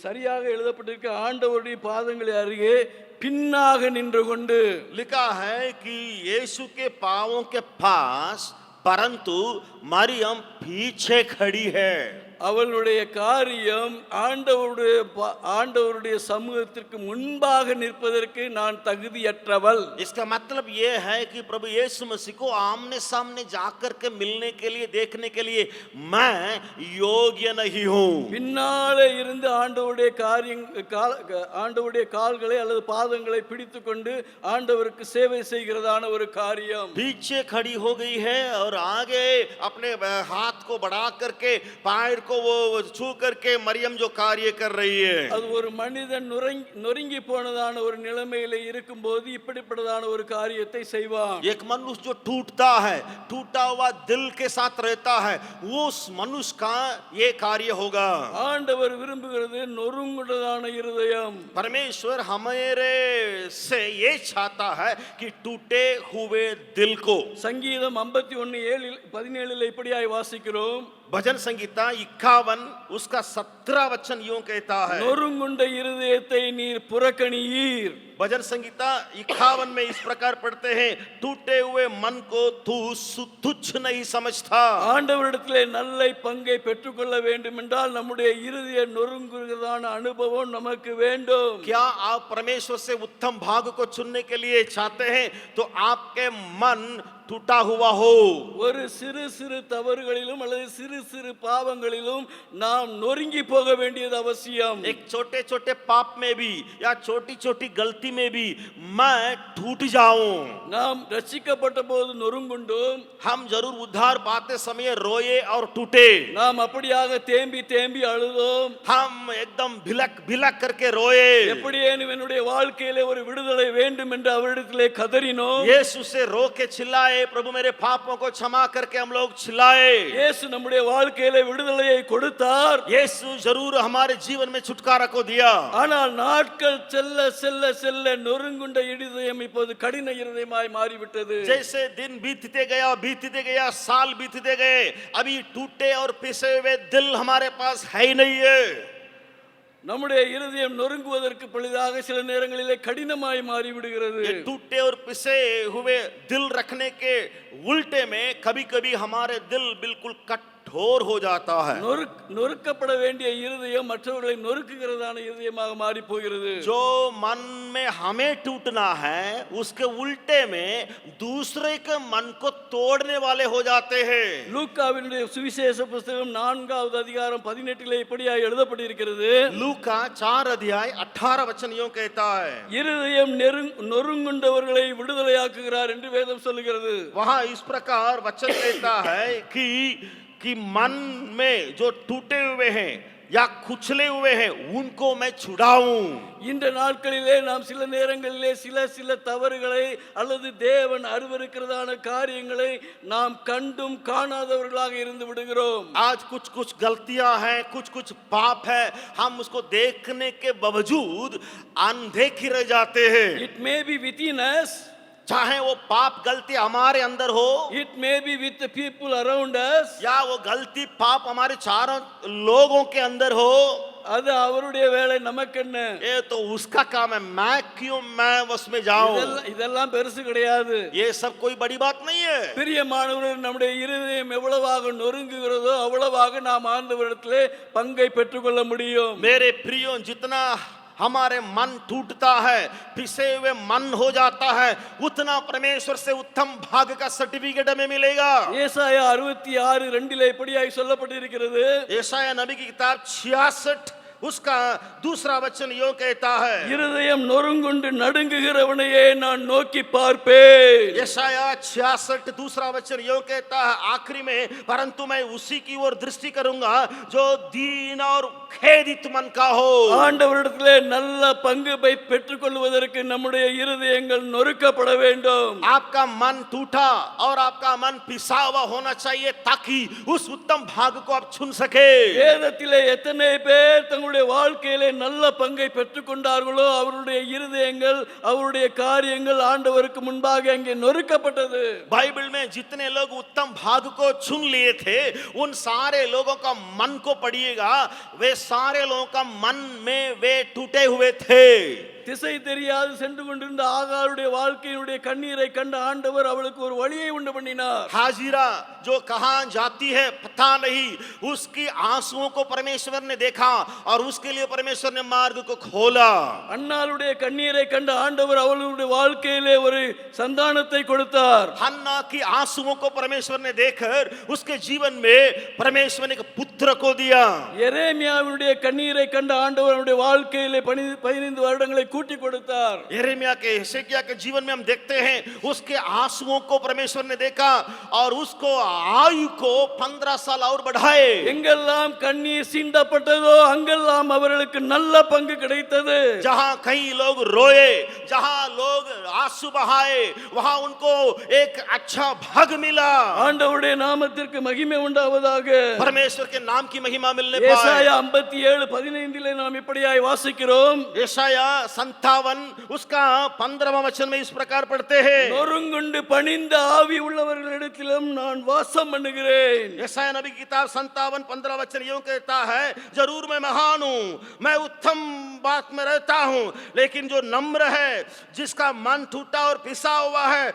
சரியாக எழுதப்பட்டிருக்க ஆண்டவருடைய பாதங்களை அருகே பின்னாக நின்று கொண்டு लिखा है कि यीशु के पांवों के पास परंतु मरियम पीछे खड़ी है। அவளுடைய காரியம் ஆண்டவருடைய சமூகத்திற்கு முன்பாக நிற்பதற்கு நான் தகுதியற்றவள். इसका मतलब ये है कि प्रभु यीशु मसीह को आमने सामने जाकर के मिलने के लिए देखने के लिए मैं योग्य नहीं हूँ। பின்னாலே இருந்து ஆண்டவருடைய கால்களை அல்லது பாதங்களை பிடித்துக்கொண்டு ஆண்டவருக்கு சேவை செய்கிறதான ஒரு காரியம். पीछे खड़ी हो गई है और आगे अपने हाथ को बढ़ा करके पैर को को वो छू करके मरियम जो कार्य कर रही है, அது ஒரு மனிதன் நொறுங்கி போனதான ஒரு நிலைமையில இருக்கும்போது இப்படிப்பட்டதான ஒரு காரியத்தை செய்வான். एक मनुष्य जो टूटता है, टूटा हुआ दिल के साथ रहता है, वो उस मनुष्य का ये कार्य होगा. ஆண்டவர் விரும்புகிறது நொறுங்குண்டதான இருதயம். परमेश्वर हमारे से ये चाहता है कि टूटे हुए दिल को. சங்கீதம் 51:17 இப்படியாய் வாசிக்கிறோம். भजन संगीता 51 उसका 17 वचन यूं कहता है, நொறுங்குண்ட இருதயத்தை நீர் புறக்கணியீர். भजन संगीता 51 में इस प्रकार पढ़ते हैं, टूटे हुए मन को तू तुच्छ नहीं समझता. ஆண்டவரிடத்திலே நல்ல பங்கை பெற்றுக்கொள்ள வேண்டும் என்றால் நம்முடைய இருதய நொறுங்குகிறதான அனுபவம் நமக்கு வேண்டும். क्या आप परमेश्वर से उत्तम भाग को चुनने के लिए चाहते हैं तो आपके मन टूटा हुआ हो. ஒரு சிறு சிறு தவறுகளிலும் அல்லது சிறு சிறு பாவங்களிலும் நாம் நொறுங்கி போக வேண்டியது அவசியம். एक छोटे छोटे पाप में भी या छोटी छोटी गलती में भी मैं टूट जाऊं. நாம் ரட்சிக்கப்பட்ட போது நொறுங்குண்டோம். हम जरूर उद्धार पाते समय रोए और टूटे. நாம் அப்படியாக தேம்பி தேம்பி அழுதோம். हम एकदम भिलक भिलक करके रोए. எப்படியேனும் என்னுடைய வாழ்க்கையிலே ஒரு விடுதலை வேண்டும் என்று அவரிடத்திலே கதறினோம். यीशु से रो के चिल्लाए, प्रभु मेरे पापों को क्षमा करके हम लोग चिल्लाए. இயேசு நம்முடைய வாழ்க்கையிலே விடுதலையை கொடுத்தார். यीशु जरूर हमारे जीवन में छुटकारा को दिया. ஆனால் நாட்கள் செல்ல செல்ல செல்ல நொறுங்குண்ட இருதயம் இப்போது கடின இருதயமாய் மாறிவிட்டது. जैसे दिन बीतते गया साल बीतते गए, अभी टूटे और पिसे हुए दिल हमारे पास है ही नहीं है. நம்முடைய இருதயம் நொறுங்குவதற்கு பழுதாக சில நேரங்களிலே கடினமாய் மாறிவிடுகிறது. ये टूटे और पिसे हुए दिल रखने के उल्टे में कभी कभी हमारे दिल बिल्कुल कठोर हो जाता है. நொறுக்கப்பட வேண்டிய இருதயம் மற்றவர்களை நொறுக்குகிறதான இருதயமாக மாறி போகிறது. जो मन में हमें टूटना है उसके उल्टे में दूसरे के मन को तोड़ने वाले हो जाते हैं. லூக்காவினுடைய சுவிசேஷ புத்தகம் 4வது அதிகாரம் 18 இப்படியாய் எழுதப்பட்டிருக்கிறது. लूका 4 अध्याय 18 वचन यूं कहता है, இருதயம் நொறுங்குண்டவர்களை விடுதலையாக்குகிறார் என்று வேதம் சொல்லுகிறது. वहां इस प्रकार वचन कहता है कि मन में जो टूटे हुए हैं या कुचले हुए हैं उनको मैं छुड़ाऊं. இந்த நாட்களிலே நாம் சில நேரங்களிலே சில தவறுகளை அல்லது தேவன் அருவருக்கிறதான காரியங்களை நாம் கண்டும் காணாதவர்களாக இருந்து விடுகிறோம். आज कुछ कुछ गलतियां हैं, कुछ कुछ पाप है, हम उसको देखने के बावजूद अनदेखे रह जाते हैं. It may be within us, चाहे वो पाप गलती हमारे अंदर हो it may be with the people around us, या वो गलती पाप हमारे चारों लोगों के अंदर हो, அது அவருடைய வேலை, நமக்கு என்ன? ये तो उसका काम है. मैं उसमें जाऊं, இதெல்லாம் பெருசு கிடையாது. ये सब कोई बड़ी बात नहीं है. பிரியமானவர்களே, நம்முடைய இருதயம் எவ்வளவாக நொறுங்குகிறதோ அவ்வளவாக நாம் ஆண்டவரிடத்திலே பங்கை பெற்றுக்கொள்ள முடியும். मेरे प्रियो, जितना हमारे मन टूटता है, पिसे हुए मन हो जाता है, उतना परमेश्वर से उत्तम भाग का सर्टिफिकेट हमें मिलेगा. ஏசாயா 66:2 இப்படியாய் சொல்லப்பட்டிருக்கிறது. यशायाह नबी की किताब 66 उसका दूसरा वचन यो कहता है, இருதயம் நொறுங்குண்டு நடுங்குகிறவனையே நான் நோக்கி பார்ப்பேன். यशायाह 66 दूसरा वचन यो कहता है आखिरी में, परंतु मैं उसी की ओर दृष्टि करूंगा जो दीन और खेदित मन का हो. ஆண்டவரிடத்திலே நல்ல பங்கு பெற்றுக்கொள்வதற்கு நம்முடைய இருதயங்கள் நொறுக்கப்பட வேண்டும். आपका मन टूटा और आपका मन पिसा हुआ होना चाहिए ताकि उस उत्तम भाग को आप चुन सके. வேதத்திலே எத்தனை பேர் தங்களுடைய வாழ்க்கையிலே நல்ல பங்கை பெற்றுக்கொண்டார்களோ அவருடைய இருதயங்கள் அவருடைய காரியங்கள் ஆண்டவருக்கு முன்பாக அங்கே நொறுக்கப்பட்டது. बाइबल में जितने लोग उत्तम भाग को चुन लिए थे उन सारे लोगों का मन को पढ़िएगा, वे सारे लोगों का मन में वे टूटे हुए थे. திசை தெரியாது சென்று கொண்டிருந்த ஆகாருடைய வாழ்க்கையினுடைய கண்ணீரை கண்ட ஆண்டவர் அவளுக்கு ஒரு வழியை உண்டு பண்ணினார். हाजिरा जो कहां जाती है पता नहीं, उसकी आंसुओं को परमेश्वर ने देखा और उसके लिए परमेश्वर ने मार्ग को खोला. அன்னாளுடைய கண்ணீரை கண்ட ஆண்டவர் அவளுடைய வாழ்க்கையிலே ஒரு சந்தானத்தை கொடுத்தார். हन्ना की आंसुओं को परमेश्वर ने देखकर उसके जीवन में परमेश्वर ने एक पुत्र को दिया. எரேமியாவுடைய கண்ணீரை கண்ட ஆண்டவர் அவருடைய வாழ்க்கையிலே 15 வருடங்களை கூட்டி கொடுத்தார். यिर्मयाह के हिजकिय्याह के जीवन में हम देखते हैं उसके आंसुओं को परमेश्वर ने देखा और उसको आयु को 15 साल और बढ़ाए. எங்கெல்லாம் கண்ணீர் சிந்தப்பட்டதோ அங்கெல்லாம் அவர்களுக்கு நல்ல பங்கு கிடைத்தது. जहां कई लोग रोए, जहां लोग आंसू बहाए, वहां उनको एक अच्छा भाग मिला. ஆண்டவருடைய நாமத்திற்கு மகிமை உண்டாவதாக. परमेश्वर के नाम की महिमा मिलने पाए. ஏசாயா 57:15 நாம் இப்படியாய் வாசிக்கிறோம். यशाया 57 उसका 15वां वचन में इस प्रकार पढ़ते हैं. நொறுங்குண்டு பணிந்த ஆவி உள்ளவர்களிடத்திலும் நான் வாசம் பண்ணுகிறேன். यशाया नबी की किताब 57 15 वचन यूं कहता है, जरूर मैं महान हूं, मैं उत्तम बात में रहता हूं, लेकिन जो नम्र है, जिसका मन टूटा और पिसा हुआ है,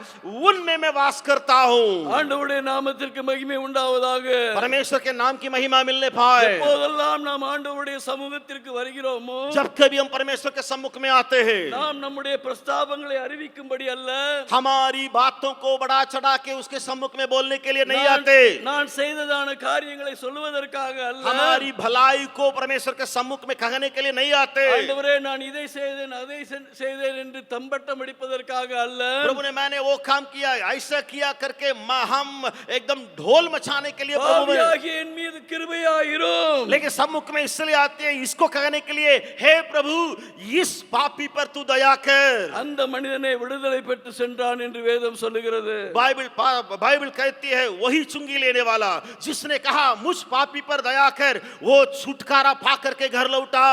उनमें मैं वास करता हूं. ஆண்டவருடைய நாமத்திற்கு மகிமை உண்டாவதாக. परमेश्वर के नाम की महिमा मिलने पाए. எப்போதெல்லாம் நாம் ஆண்டவருடைய சமூகத்திற்கு வருகிறோமோ, जब कभी हम परमेश्वर के सम्मुख में आते हैं, நாம் நம்முடைய பிரஸ்தாபங்களை அறிவிக்கும்படி அல்ல, हमारी बातों को बढ़ा चढ़ा के उसके सम्मुख में बोलने के लिए नहीं आते. நான் செய்ததான காரியங்களை சொல்வதற்காக அல்ல, हमारी भलाई को परमेश्वर के सम्मुख में कहने के लिए नहीं आते. ஆண்டவரே நான் இதை செய்தேன் அதை செய்தேன் என்று தம்பட்டம் அடிப்பதற்காக அல்ல, प्रभु ने मैंने वो काम किया, ऐसा किया करके हम एकदम ढोल मचाने के लिए प्रभु में, பாவியாகிய என் மீது கிருபையாயிரும். लेकिन सम्मुख में इसलिए आते हैं इसको कहने के लिए, हे प्रभु इस पापी पर तू दया कर. அந்த மனிதனை விடுதலை பெற்று சென்றான் என்று வேதம் சொல்லுகிறது. बाइबल कहती है वही चुंगी लेने वाला जिसने कहा मुझ पापी पर दया कर, वो छुटकारा पा करके घर लौटा.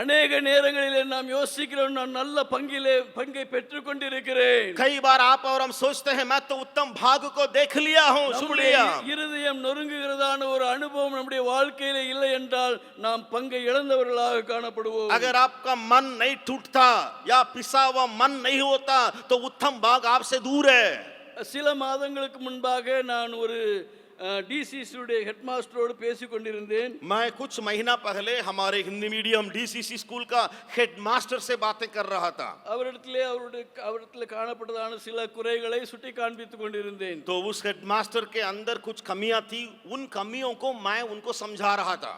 அநேக நேரங்களிலே நாம் யோசிக்கிறோம், நான் நல்ல பங்கை பெற்றுக் கொண்டிருக்கிறேன். कई बार आप और हम सोचते हैं मैं तो उत्तम भाग को देख लिया हूं, सुन நம்முடைய लिया. இருதயம் நொறுங்குகிறதான ஒரு அனுபவம் நம்முடைய வாழ்க்கையிலே இல்லை என்றால் நாம் பங்கை இழந்தவர்களாக காணப்படுவோம். अगर आपका मन नहीं टूटता या पिसा हुआ मन नहीं होता तो उत्तम भाग आपसे दूर है. சில மாதங்களுக்கு முன்பாக நான் ஒரு டிசிசியுடைய ஹெட் மாஸ்டரோடு பேசிக் கொண்டிருந்தேன். मैं कुछ महीना पहले हमारे हिंदी मीडियम डीसीसी स्कूल का हेड मास्टर से बातें कर रहा था. அவரிடத்திலே காணப்பட்டதான சில குறைகளை சுட்டி காண்பித்துக் கொண்டிருந்தேன். तो उस हेड मास्टर के अंदर कुछ कमियां थी, उन कमियों को मैं उनको समझा रहा था.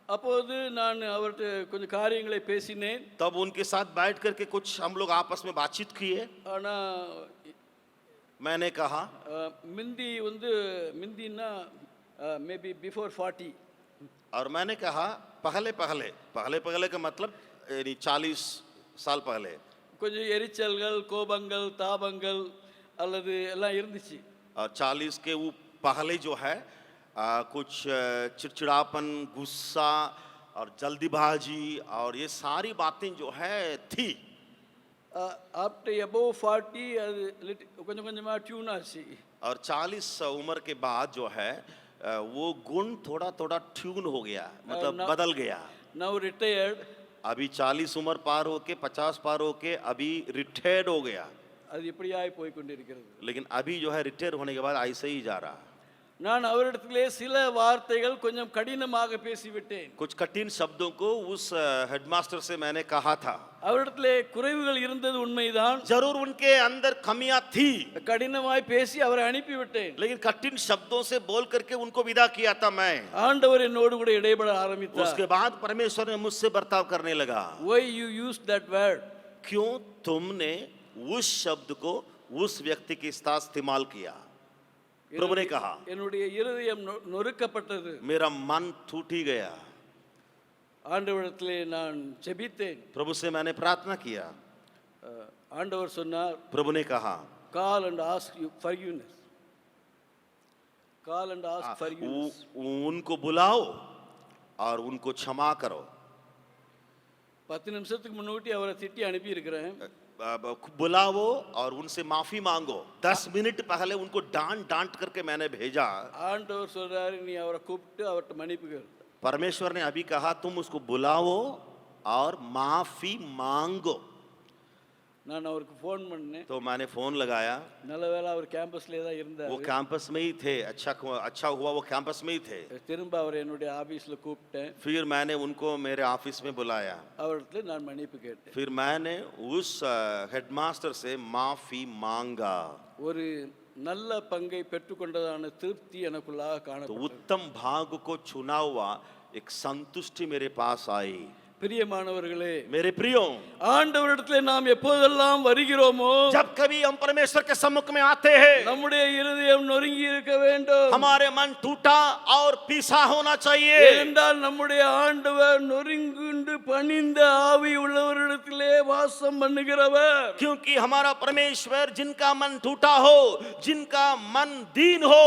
அப்போது நான் அவர்கிட்ட கொஞ்சம் காரியங்களை பேசினேன். तब उनके साथ बैठ करके कुछ हम लोग आपस में बातचीत किए. ஆனா मैंने कहा மிந்தின்னா மேபி பிஃபோர் 40, और मैंने कहा पहले का मतलब 40 साल पहले கொஞ்சம் எரிச்சல்கள், கோபங்கள், தாபங்கள் அல்லது எல்லாம் இருந்துச்சு. और 40 के वो पहले जो है कुछ चिड़चिड़ापन, गुस्सा और जल्दीबाजी और ये सारी बातें जो है थी. ஆஃப்டர் above 40 அது கொஞ்சம் கொஞ்சமா டியூன் ஆச்சு. और 40 उम्र के बाद जो है वो गुण थोड़ा थोड़ा ट्यून हो गया, मतलब बदल गया. Now retired. अभी 40 उम्र पार होके 50 पार होके अभी रिटायर्ड हो गया. அது இப்படியாய் போய் கொண்டிருக்கிறது. लेकिन अभी जो है रिटायर होने के बाद ऐसे ही जा रहा. நான் அவரிடத்திலே சில வார்த்தைகள் கொஞ்சம் கடினமாக பேசிவிட்டேன். कुछ कठिन शब्दों को उस हेडमास्टर से मैंने कहा था. அவரிடத்திலே குறைவுகள் இருந்தது உண்மைதான். जरूर उनके अंदर कमियां थी, கடினமாய் பேசி அவரை அனுப்பிவிட்டேன். लेकिन कठिन शब्दों से बोल करके उनको विदा किया था मैं. ஆண்டவர் என்னோடு கூட இடைபட ஆரம்பித்தார். उसके बाद परमेश्वर ने मुझसे बर्ताव करने लगा. Why you used that word? क्यों तुमने उस शब्द को उस व्यक्ति के साथ इस्तेमाल किया? प्रभु ने कहा என்னுடைய இருதயம் நொறுக்கப்பட்டது. मेरा मन टूट ही गया. ஆண்டவரிடத்திலே நான் ஜெபித்தேன். प्रभु से मैंने प्रार्थना किया. ஆண்டவர் சொன்னார், प्रभु ने कहा call and ask you forgiveness. Call and ask forgiveness. उनको बुलाओ और उनको क्षमा करो. 10 நிமிஷத்துக்கு முன்னாடி அவரை திட்டி அனுப்பி இருக்கிறேன். बुलाओ और उनसे माफी मांगो. 10 मिनट पहले उनको डांट करके मैंने भेजा. ஆண்டவர் சொல்றாரு, நீ அவரை கூப்பிட்டு அவர்ட்ட மன்னிப்பு கேளு. परमेश्वर ने अभी कहा तुम उसको बुलाओ और माफी मांगो. நான் அவருக்கு ஃபோன் பண்ணேன். तो मैंने फोन लगाया. நல்ல வேளை அவர் கேம்பஸ்லயே தான் இருந்தார். वो कैंपस में ही थे. अच्छा हुआ वो कैंपस में ही थे. திரும்ப அவர் என்னுடைய ஆபீஸ்ல கூப்பிட்டேன். फिर मैंने उनको मेरे ऑफिस में बुलाया. அவர்ட்ட நான் மன்னிப்பு கேட்டேன். फिर मैंने उस हेडमास्टर से माफी मांगा. ஒரு நல்ல பங்கை பெற்றுக்கொண்டதான திருப்தி எனக்குள்ளாக तो காணப்பட்டது. उत्तम भाग को चुना हुआ एक संतुष्टि मेरे पास आई. பிரியமானவர்களே, मेरे प्रियो, ஆண்டவரிடத்திலே நாம் எப்போதெல்லாம் வருகிறோமோ जब कभी हम परमेश्वर के सम्मुख में आते हैं, நம்முடைய இருதயம் நொறுங்கி இருக்க வேண்டும். हमारे मन टूटा और पीसा होना चाहिए. ஏனென்றால் நம்முடைய ஆண்டவர் நொறுங்குண்டு பணிந்த ஆவி உள்ளவரிடத்திலே வாசம் பண்ணுகிறவர். क्योंकि हमारा परमेश्वर जिनका मन टूटा हो, जिनका मन दीन हो,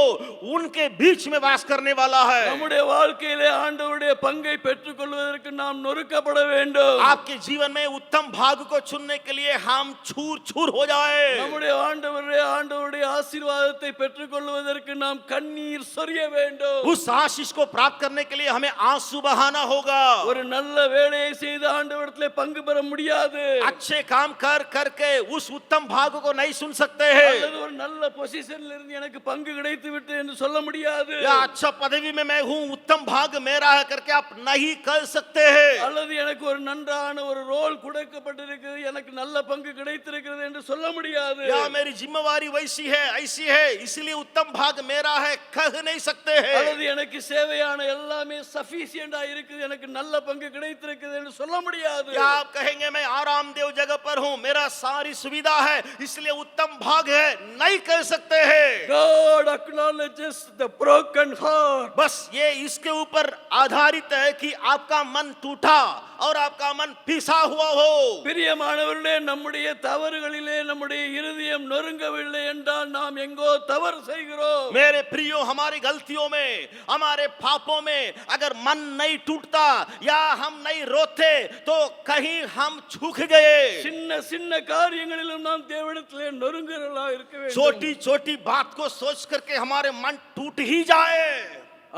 उनके बीच में वास करने वाला है. நம்முடைய வாழ்க்கையிலே ஆண்டவருடைய பங்கை பெற்றுக்கொள்வதற்கு நாம் நொறுக்கப்பட வேண்டும். आपके जीवन में उत्तम भाग को चुनने के लिए हम छूर छूर हो जाए. நம்முடைய ஆண்டவருடைய ஆசீர்வாதத்தை பெற்றுக்கொள்வதற்கு நாம் கண்ணீர் சொரிய வேண்டும். उस आशीष को प्राप्त करने के लिए हमें आंसू बहाना होगा. ஒரு நல்ல வேலையை செய்து ஆண்டவரிடத்திலே பங்கு பெற முடியாது. अच्छे काम कर करके उस उत्तम भाग को नहीं सुन सकते हैं. அல்லது ஒரு நல்ல பொசிஷன்ல இருந்து எனக்கு பங்கு கிடைத்து விட்டு என்று சொல்ல முடியாது. या अच्छा पदवी में मैं हूँ, उत्तम भाग मेरा है करके आप नहीं कर सकते हैं. அல்லது எனக்கு ஒரு நன்றான ஒரு ரோல் கொடுக்கப்பட்டிருக்கிறது, எனக்கு நல்ல பங்கு கிடைத்திருக்கிறது என்று சொல்ல முடியாது. या मेरी जिम्मेवारी वैसी है, ऐसी है, इसलिए उत्तम भाग मेरा है कह नहीं सकते हैं. அல்லது எனக்கு சேவையான எல்லாமே சஃபிஷியண்டா இருக்குது, எனக்கு நல்ல பங்கு கிடைத்திருக்கிறது என்று சொல்ல முடியாது. या आप कहेंगे मैं आरामदेव जगह पर हूँ, मेरा सारी सुविधा है, इसलिए उत्तम भाग है, नहीं कह सकते हैं. God acknowledges the broken heart. बस ये इसके ऊपर आधारित है कि आपका मन टूटा और आपका मन पिसा हुआ हो. பிரியமானவர்களே, நம்முடைய தவறுகளிலே நம்முடைய இருதயம் நொறுங்கவில்லை என்றால் நாம் எங்கோ தவறு செய்கிறோம். मेरे प्रियो, हमारी गलतियों में, हमारे पापों में अगर मन नहीं टूटता या हम नहीं रोते तो कहीं हम चूक गए. சின்ன சின்ன காரியங்களிலும் நாம் தேவனிடத்திலே நொறுங்குகிறவர்களாக இருக்க வேண்டும். छोटी छोटी बात को सोच करके हमारे मन टूट ही जाए.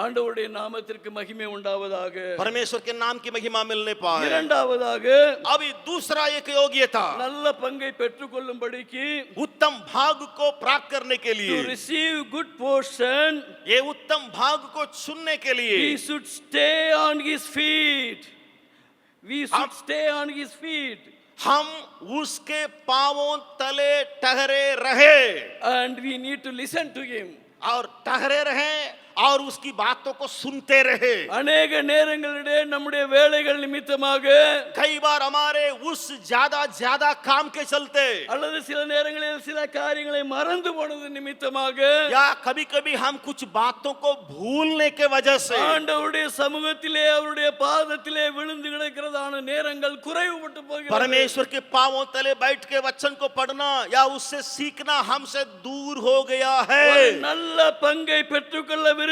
ஆண்டவருடைய நாமத்திற்கு மகிமை உண்டாவதாக. परमेश्वर के नाम की महिमा मिलने पाए. இரண்டாவதாக, अभी दूसरा एक योग्यता, நல்ல பங்கை பெற்றுக்கொள்ளும்படிக்கு उत्तम भाग को प्राप्त करने के to लिए, receive good portion ये उत्तम भाग को चुनने के लिए we should stay on his feet. We should stay on his feet हम उसके पांवों तले ठहरे रहे and we need to listen to him. और ठहरे रहे और उसकी बातों को सुनते रहे. அநேக நேரங்களிலே நம்முடைய வேலைகள் நிமித்தமாக कई बार हमारे उस ज्यादा काम के चलते அல்லது சில நேரங்களில் சில காரியங்களை மறந்து போனது நிமித்தமாக या कभी कभी हम कुछ बातों को भूलने के वजह से ஆண்டவருடைய சமூகத்திலே அவருடைய பாதத்திலே விழுந்து கிடக்கிறதான நேரங்கள் குறைவுபட்டு போகிறது. परमेश्वर के पांवों तले बैठ के वचन को पढ़ना या उससे सीखना हमसे दूर हो गया है. ஒரு நல்ல பங்கை பெற்றுக்கொள்ள விரும்பினால்,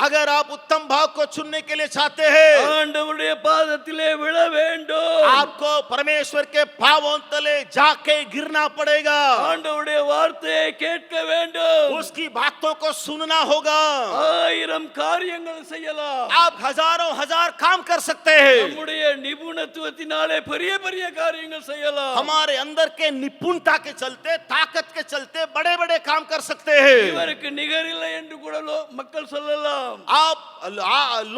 अगर आप उत्तम भाग को चुनने के लिए चाहते हैं, ஆண்டவருடைய பாதத்திலே விழ வேண்டும். आपको परमेश्वर के पांवों तले जाके गिरना पड़ेगा. ஆண்டவருடைய வார்த்தையை கேட்க வேண்டும். उसकी बातों को सुनना होगा. 1000 காரியங்கள் செய்யலாம். आप हजार काम कर सकते हैं. நம்முடைய நிபுணத்துவத்தினாலே பெரிய பெரிய காரியங்கள் செய்யலாம். हमारे अंदर के निपुणता के चलते, ताकत के चलते बड़े बड़े काम कर सकते हैं. இவருக்கு நிகரில்லை என்று கூட மக்கள் சொல்லலாம். आप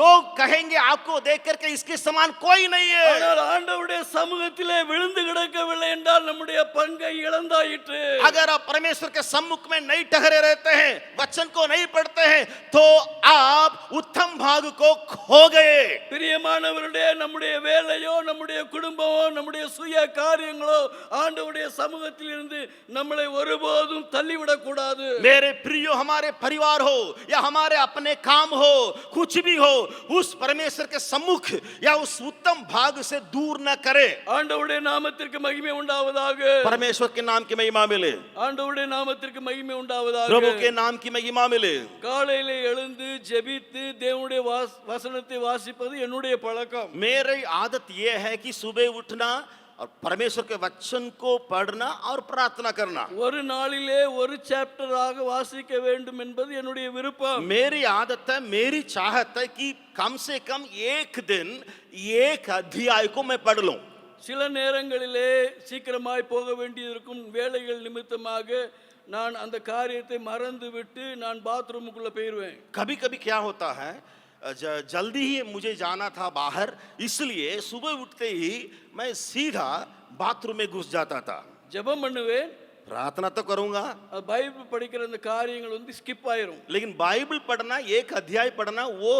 लोग कहेंगे आपको देख करके इसके समान कोई नहीं है. ஆனால் ஆண்டவருடைய சமூகத்திலே விழுந்து கிடக்கவில்லை என்றால் நம்முடைய பங்கை இழந்தாயிற்று. अगर आप परमेश्वर के सम्मुख में नहीं ठहरे रहते हैं, वचन को नहीं पढ़ते हैं, तो आप उत्तम भाग को खो गए. பிரியமானவர்களே, நம்முடைய வேலையோ நம்முடைய குடும்பமோ நம்முடைய சுய காரியங்களோ ஆண்டவருடைய சமூகத்தில் இருந்து நம்மளை ஒருபோதும் தள்ளிவிடக் கூடாது. मेरे प्रियो, हमारे परिवार हो या हमारे अपने काम हो, कुछ भी हो, उस परमेश्वर के सम्मुख या उस उत्तम भाग से दूर न करे. ஆண்டவருடைய நாமத்திற்கு மகிமை உண்டாவதாக. परमेश्वर के नाम की महिमा मिले. ஆண்டவருடைய நாமத்திற்கு மகிமை உண்டாவதாக. प्रभु के नाम की महिमा मिले. காலையிலே எழுந்து ஜெபித்து தேவனுடைய வசனத்தை வாசிப்பது என்னுடைய பழக்கம். मेरी आदत यह है कि सुबह उठना और परमेश्वर के वचन को पढ़ना और प्रार्थना करना. ஒரு நாளிலே ஒரு சாப்டராக வாசிக்க வேண்டும் என்பது என்னுடைய விருப்பம். मेरी आदत है, मेरी चाहत है कि कम से कम एक दिन एक अध्याय को मैं पढ़ लूं. சில நேரங்களிலே சீக்கிரமாய் போக வேண்டியிருக்கும் வேலைகள் நிமித்தமாக நான் அந்த காரியத்தை மறந்து விட்டு நான் பாத்ரூமுக்குள்ள போயிருவேன். कभी कभी क्या होता है, जल्दी ही मुझे जाना था बाहर, इसलिए सुबह उठते ही मैं सीधा बाथरूम में घुस जाता था. ஜெபம் பண்ணுவேன், प्रार्थना तो करूंगा, பைபிள் படிக்கிற அந்த காரியங்கள் ஸ்கிப் ஆயிரும். लेकिन बाइबल पढ़ना, एक अध्याय पढ़ना वो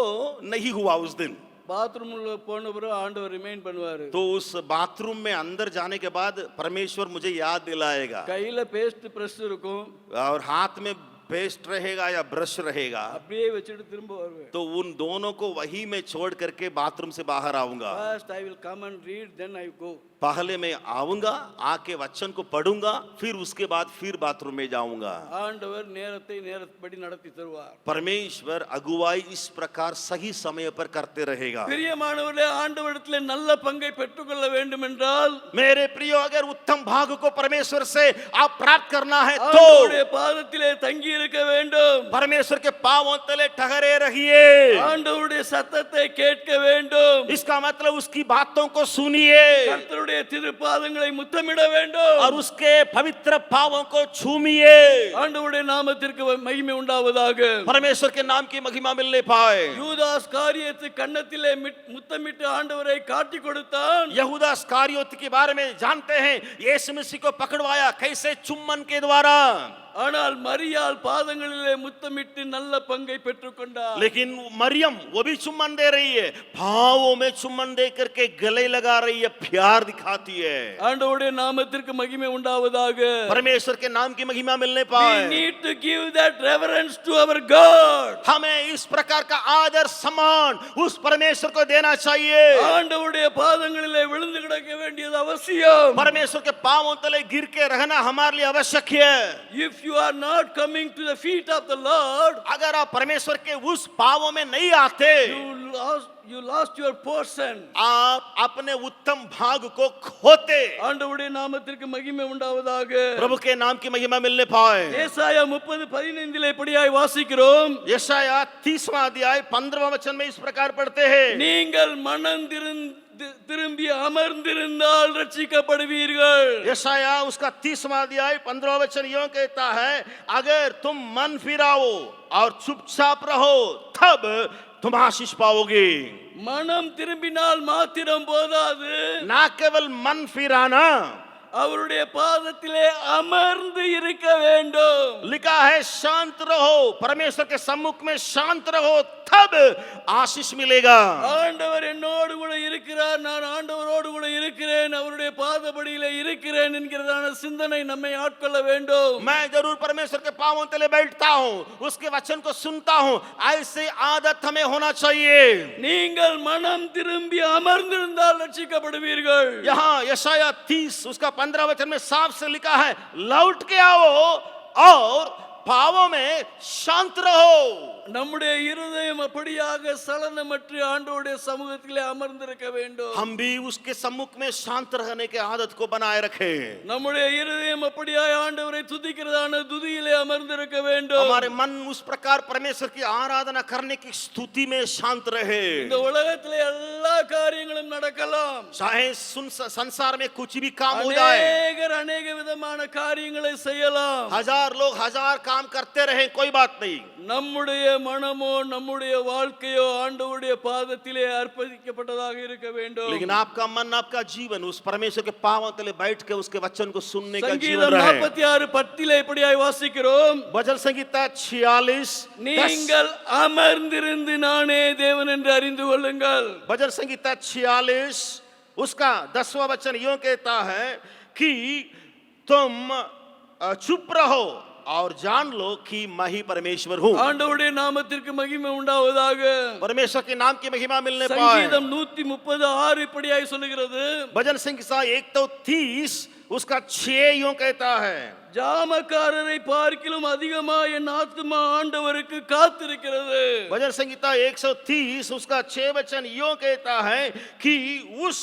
नहीं हुआ उस दिन. பாத்ரூம்ல போன பிறகு ஆண்டவர் ரிமைண்ட் பண்ணுவாரு. तो उस बाथरूम में अंदर जाने के बाद परमेश्वर मुझे याद दिलाएगा கையில பேஸ்ட் பிரஷ் இருக்கும், और हाथ में पेस्ट रहेगा या ब्रश रहेगा, அப்படியே வச்சுட்டு திரும்ப வருவேன். तो उन दोनों को वही में छोड़ करके बाथरूम से बाहर आऊंगा. First I will come and read, then I go. पहले मैं आऊंगा, आके वचन को पढ़ूंगा, फिर उसके बाद फिर बाथरूम में जाऊंगा. ஆண்டவர் நேரத்தை நேரப்படி நடத்தி தருவார். परमेश्वर अगुवाई इस प्रकार सही समय पर करते रहेगा. பிரியமானவர்களே, ஆண்டவரிடத்திலே நல்ல பங்கை பெற்றுக்கொள்ள வேண்டும் என்றால், मेरे प्रियो, अगर उत्तम भाग को परमेश्वर से आप प्राप्त करना है तो ஆண்டவருடைய பாதத்திலே தங்கி இருக்க வேண்டும். परमेश्वर के पांवों तले ठहरे रहिए. ஆண்டவருடைய சத்தத்தை கேட்க வேண்டும். इसका मतलब उसकी बातों को सुनिए கர்த்தருடைய திருப்பாதங்களை முத்தமிட வேண்டும். और उसके पवित्र पांवों को छूमिए. ஆண்டவருடைய நாமத்திற்கு மகிமை உண்டாவதாக. परमेश्वर के नाम की महिमा मिलने पाए. யூதாஸ் காரியத்து கன்னத்திலே முத்தமிட்டு ஆண்டவரை காட்டி கொடுத்தான். यहूदा इस्करियोती के बारे में जानते हैं, यीशु मसीह को पकड़वाया कैसे? चुम्बन के द्वारा. ஆனால் மரியாள் பாதங்களிலே முத்தமிட்டு நல்ல பங்கை பெற்றுக்கொண்டார். लेकिन मरियम वो भी चुम्बन दे रही है, पांवों में चुम्बन दे करके गले लगा रही है, प्यार दिखाती है. ஆண்டவருடைய நாமத்திற்கு மகிமை உண்டாவதாக. परमेश्वर के नाम की महिमा मिलने We पाए. need to give that reverence to our God. हमें इस प्रकार का आदर सम्मान उस परमेश्वर को देना चाहिए. ஆண்டவருடைய பாதங்களிலே விழுந்து கிடக்க வேண்டியது அவசியம். परमेश्वर के पांवों तले गिर के रहना हमारे लिए आवश्यक है. If you are not coming to the feet of the Lord, अगर आप परमेश्वर के उस पांवों में नहीं आते, you lost your portion. आप अपने उत्तम भाग को खोते. ஆண்டவருடைய நாமத்திற்கு மகிமை உண்டாவதாக. प्रभु के नाम की महिमा मिलने पाए. ஏசாயா 30:15 இப்படியாய் வாசிக்கிறோம். यशाया 30वां अध्याय 15वां वचन में इस प्रकार पढ़ते हैं, நீங்கள் மனம் திரும்பி அமர்ந்திருந்தால் ரட்சிக்கப்படுவீர்கள். यशाया उसका 30वां अध्याय 15वां वचन यूं कहता है, अगर तुम मन फिराओ और चुपचाप रहो तब तुम आशीष पाओगे. மனம் திரும்பினால் மாத்திரம் போதாது, ना केवल मन फिराना, அவருடைய பாதத்திலே அமர்ந்து இருக்க வேண்டும். लिखा है शांत रहो, परमेश्वर के सम्मुख में शांत रहो तब आशीष मिलेगा. ஆண்டவர் என்னோடு கூட இருக்கிறார், நான் ஆண்டவரோடு கூட இருக்கிறேன், அவருடைய பாதபடியிலே இருக்கிறேன் என்கிறதான சிந்தனை நம்மை ஆட்கொள்ள வேண்டும். मैं जरूर परमेश्वर के पांवों तले बैठता हूँ, उसके वचन को सुनता हूँ, ऐसी आदत हमें होना चाहिए. நீங்கள் மனம் திரும்பி அமர்ந்திருந்தால் ரட்சிக்கப்படுவீர்கள். यहाँ यशाया 30 उसका 15 वचन में साफ से लिखा है, लौट के आओ और पावों में शांत रहो. நம்முடைய இருதயம் அப்படியாக சலனமற்று ஆண்டவருடைய சமூகத்திலே அமர்ந்திருக்க வேண்டும். हम भी उसके सम्मुख में शांत रहने के आदत को बनाए रखें. நம்முடைய இருதயம் அப்படியாக ஆண்டவரை துதிக்கிறதான துதியிலே அமர்ந்திருக்க வேண்டும். हमारे मन उस प्रकार परमेश्वर की आराधना करने की स्तुति में शांत रहे. இந்த உலகத்திலே எல்லா காரியங்களும் நடக்கலாம். चाहे संसार में कुछ भी काम हो जाए, अनेक விதமான காரியங்களை செய்யலாம். हजार लोग हजार काम करते रहे, कोई बात नहीं. நம்முடைய மனமோ நம்முடைய வாழ்க்கையோ ஆண்டவருடைய பாதத்திலே அர்ப்பணிக்கப்பட்டதாக இருக்க வேண்டும். लेकिन आपका मन, आपका जीवन उस परमेश्वर के पांवों तले बैठ के उसके वचन को सुनने का जीवन சங்கீதம் रहे. 46:10 இப்படியாய் வாசிக்கிறோம். भजन संगीता 46 நீங்கள் அமர்ந்திருந்து நானே தேவன் என்று அறிந்து கொள்ளுங்கள். भजन संगीता 46 उसका 10वां वचन यूं कहता है कि तुम चुप रहो और जान लो कि मैं ही परमेश्वर हूँ. ஆண்டவருடைய நாமத்திற்கு மகிமை உண்டாவதாக. परमेश्वर के नाम की महिमा मिलने पाए. சங்கீதம் 136 இப்படியாய் சொல்லுகிறது. भजन संगीता 130 उसका 6 यूं कहता है, ஜாமக்காரரை பார்க்கிலும் அதிகமா என் ஆத்துமா ஆண்டவருக்கு காத்திருக்கிறது. भजन संगीता 130 उसका 6 वचन यूं कहता है कि उस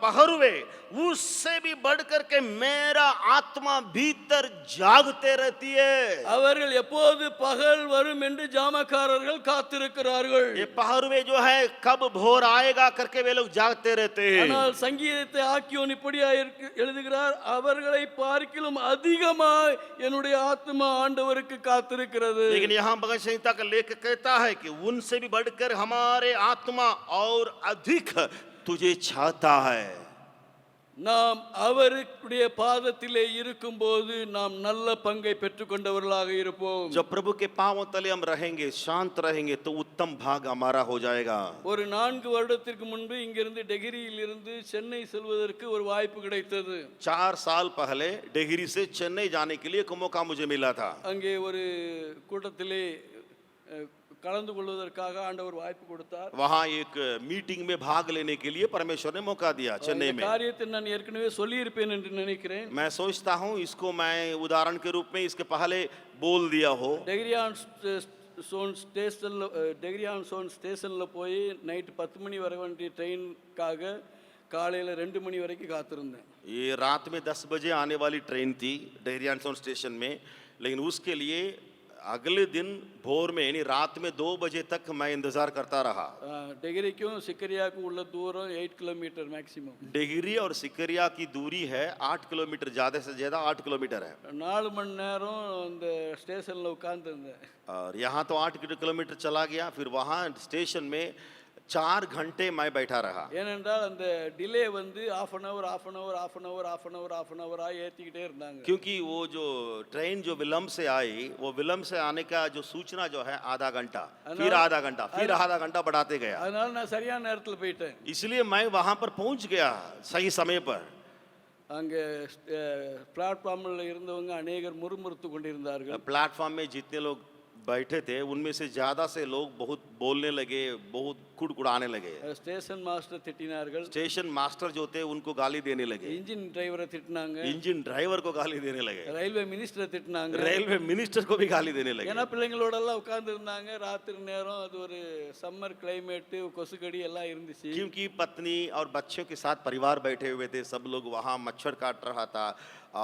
पहरुए उससे भी बढ़कर के मेरा आत्मा भीतर जागते रहती है. அவர்கள் எப்போது பகல் வரும் என்று ஜாமக்காரர்கள் காத்திருக்கிறார்கள். ये पहरुए जो है कब भोर आएगा करके वे लोग जागते रहते हैं. ஆனால் சங்கீதத்தை ஆக்கியோன் இப்படியா எழுதுகிறார், அவர்களை பார்க்கிலும் அதிகமாய் என்னுடைய ஆத்மா ஆண்டவருக்கு காத்திருக்கிறது. लेकिन यहाँ भजन संहिता का लेखक कहता है कि उनसे भी बढ़कर हमारे आत्मा और अधिक तुझे चाहता है. நாம் அவருடைய பாதத்திலே இருக்கும்போது நாம் நல்ல பங்கை பெற்றுக்கொண்டவர்களாக இருப்போம். जब प्रभु के पांवों तले हम रहेंगे, शांत रहेंगे, तो उत्तम भाग हमारा हो जाएगा। ஒரு 4 வருடத்திற்கு முன்பு இங்கிருந்து டெகிரியில் இருந்து சென்னை செல்வதற்கு ஒரு வாய்ப்பு கிடைத்தது. 4 साल पहले डेहरी से चेन्नई जाने के लिए एक मौका मुझे मिला था। அங்கே ஒரு கூட்டத்திலே கலந்து கொள்வதற்காக ஆண்டவர் வாய்ப்பு கொடுத்தார். वहाँ एक मीटिंग में भाग लेने के लिए परमेश्वर ने मौका दिया चेन्नई में। காரியத்தை நான் ஏற்கனவே சொல்லியிருப்பேன் என்று நினைக்கிறேன். मैं सोचता हूँ इसको मैं उदाहरण के रूप में इसके पहले बोल दिया हो। டெகிரியான் சோன் ஸ்டேஷனில் போய் நைட்டு 10 மணி வர வேண்டிய ட்ரெயினுக்காக காலையில் 2 மணி வரைக்கும் காத்திருந்தேன். ये रात में 10 बजे आने वाली ट्रेन थी डेहरियान सोन स्टेशन में, लेकिन उसके लिए अगले दिन भोर में यानी रात में 2 बजे तक मैं इंतजार करता रहा। டெகிரிக்கும் சிக்கரியாவுக்கும் உள்ள தூரம் 8 किलोमीटर मैक्सिमम। डेहरी और सिकरिया की दूरी है 8 किलोमीटर, ज़्यादा से ज़्यादा 8 किलोमीटर है। 4 மணி நேரம் அந்த ஸ்டேஷனில் உட்காந்துருந்தேன். और यहाँ तो 8 किलोमीटर चला गया, फिर वहाँ स्टेशन में 4 घंटे मैं बैठा रहा। ஏனென்றால் அந்த டிலே வந்து half an hour ஏற்றிக்கிட்டே இருந்தாங்க. क्योंकि वो जो ट्रेन जो विलम्ब से आई, वो विलम्ब से आने का जो सूचना जो है आधा घंटा, फिर आधा घंटा, फिर आधा घंटा बढ़ाते गया। அதனால நான் சரியான நேரத்தில் போயிட்டேன். इसलिए मैं वहाँ पर पहुँच गया सही समय पर। அங்கே பிளாட்ஃபார்மில் இருந்தவங்க அநேகர் முறுமுறுத்து கொண்டிருந்தார்கள். प्लेटफॉर्म में जितने लोग बैठे थे उनमें से ज्यादा से लोग बहुत बोलने लगे, बहुत कुड़कुड़ाने लगे। ஸ்டேஷன் மாஸ்டர் திட்டினார்கள். स्टेशन मास्टर जो थे उनको गाली देने लगे। इंजन டிரைவரை திட்டினாங்க. इंजन ड्राइवर को गाली देने लगे। ரயில்வே மினிஸ்டரை திட்டினாங்க. रेलवे मिनिस्टर को भी गाली देने लगे। ஏன்னா பிள்ளைங்களோட எல்லாம் உட்கார்ந்து இருந்தாங்க. ராத்திரி நேரம் அது ஒரு சம்மர் கிளைமேட், கொசுக்கடி எல்லாம் இருந்துச்சு. क्योंकि पत्नी और बच्चों के साथ परिवार बैठे हुए थे, सब लोग वहाँ मच्छर काट रहा था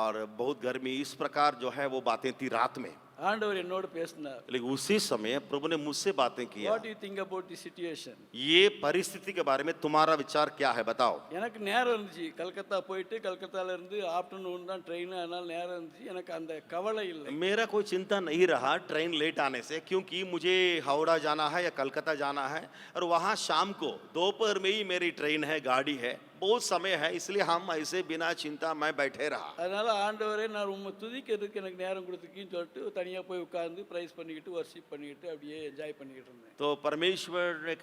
और बहुत गर्मी, इस प्रकार जो है वो बातें थी रात में। ஆண்டவர் என்னோடு பேசினார். लेकिन उसी समय प्रभु ने मुझसे बातें किया। What do you think about the situation? ये परिस्थिति के बारे में तुम्हारा विचार क्या है, बताओ। எனக்கு நேரம் இருந்துச்சு. கல்கத்தா போயிட்டு கல்கத்தால இருந்து ஆஃப்டர்நூன் தான் ட்ரெயின், அதனால நேரம் இருந்துச்சு. எனக்கு அந்த கவலை இல்லை. मेरा कोई चिंता नहीं रहा ट्रेन लेट आने से, क्योंकि मुझे हावड़ा जाना है या कलकत्ता जाना है और वहाँ शाम को दोपहर में ही मेरी ट्रेन है, गाड़ी है, बहुत समय है, इसलिए हम ऐसे बिना चिंता मैं बैठे रहा। அதனால ஆண்டவரே நான் உம்மை துதிக்கிறதுக்கு எனக்கு நேரம் கொடுத்துருக்கீன்னு சொல்லிட்டு தனியாக போய் உட்கார்ந்து ப்ரைஸ் பண்ணிக்கிட்டு வர்ஷிப் பண்ணிக்கிட்டு அப்படியே என்ஜாய் பண்ணிக்கிட்டு இருந்தேன். तो परमेश्वर ने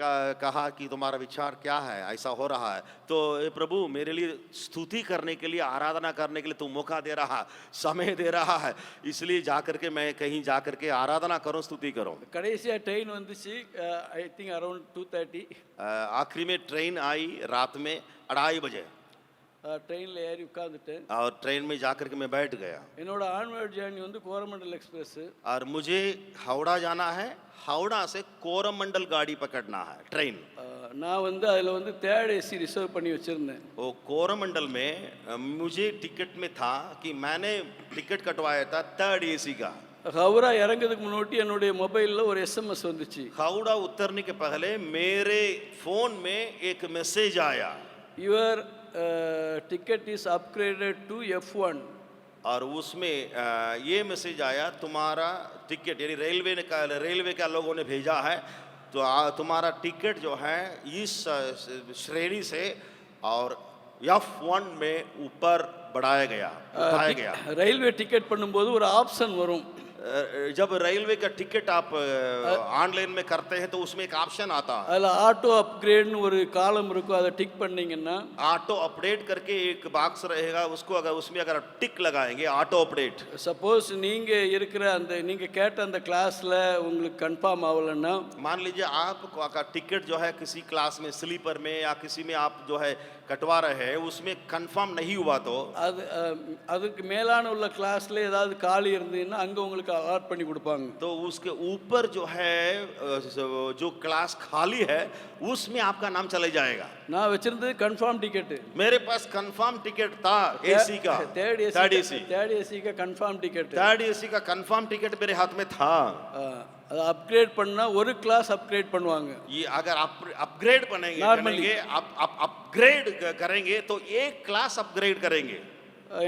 कहा कि तुम्हारा विचार क्या है, ऐसा हो रहा है तो प्रभु मेरे लिए स्तुति करने के लिए, आराधना करने के लिए तू मौका दे रहा, समय दे रहा है, इसलिए जा करके मैं कहीं जा करके आराधना करूं, स्तुति करूं। கடைசியாக ட்ரெயின் வந்துச்சு. I think around 2:30. आखिरी में ट्रेन आई रात में 2:30 बजे ட்ரெயினில் ஏறி உட்காந்துட்டேன். और ट्रेन में जाकर के मैं बैठ गया। என்னோட ஆன்வர்ட் ஜேர்னி வந்து கோரமண்டல் எக்ஸ்பிரஸ். और मुझे हावड़ा जाना है, हावड़ा से कोरमंडल गाड़ी पकड़ना है ट्रेन। நான் வந்து அதில் வந்து 3rd AC ரிசர்வ் பண்ணி வச்சுருந்தேன். वो कोरमंडल में मुझे टिकट में था कि मैंने टिकट कटवाया था 3rd AC का। ஹவுரா இறங்கிறதுக்கு முன்னாடி என்னுடைய மொபைலில் ஒரு SMS வந்துச்சு. हावड़ा उतरने के पहले मेरे फोन में एक मैसेज आया, your ticket is upgraded to F1. और उसमें ये मैसेज आया, तुम्हारा टिकट यानी रेलवे का लोगों ने भेजा है, तो तुम्हारा टिकट जो है इस श्रेणी से और F1 में ऊपर बढ़ाया गया, उठाया गया। ரயில்வே டிக்கெட் பண்ணும்போது ஒரு ஆப்ஷன் வரும். जब रेलवे का टिकट आप ऑनलाइन में करते हैं तो उसमें एक ऑप्शन आता है, அதில் ஆட்டோ அப்கிரேட்னு ஒரு காலம் இருக்கும். அதை டிக் பண்ணீங்கன்னா ऑटो अपडेट करके एक बॉक्स रहेगा, उसको अगर उसमें अगर टिक लगाएंगे ऑटो अपडेट। சப்போஸ் நீங்கள் இருக்கிற அந்த நீங்கள் கேட்ட அந்த கிளாஸில் உங்களுக்கு கன்ஃபார்ம் ஆகலைன்னா, मान लीजिए आपका टिकट जो है किसी क्लास में स्लीपर में या किसी में आप जो है कटवा रहे हैं, उसमें कंफर्म नहीं हुआ तो அது அதுக்கு மேலான உள்ள கிளாஸில் ஏதாவது காலி இருந்ததுன்னா அங்கே உங்களுக்கு அலாட் பண்ணி கொடுப்பாங்க. तो उसके ऊपर जो है जो क्लास खाली है उसमें आपका नाम चले जाएगा। நான் வச்சிருந்தது கன்ஃபார்ம் டிக்கெட்டு. मेरे पास कंफर्म टिकट था एसी का, 3rd AC का कंफर्म टिकट. 3rd AC का कंफर्म टिकट मेरे हाथ में था। அதை அப்கிரேட் பண்ணால் ஒரு கிளாஸ் அப்கிரேட் பண்ணுவாங்க. ये अगर आप अपग्रेड करेंगे तो एक क्लास अपग्रेड करेंगे।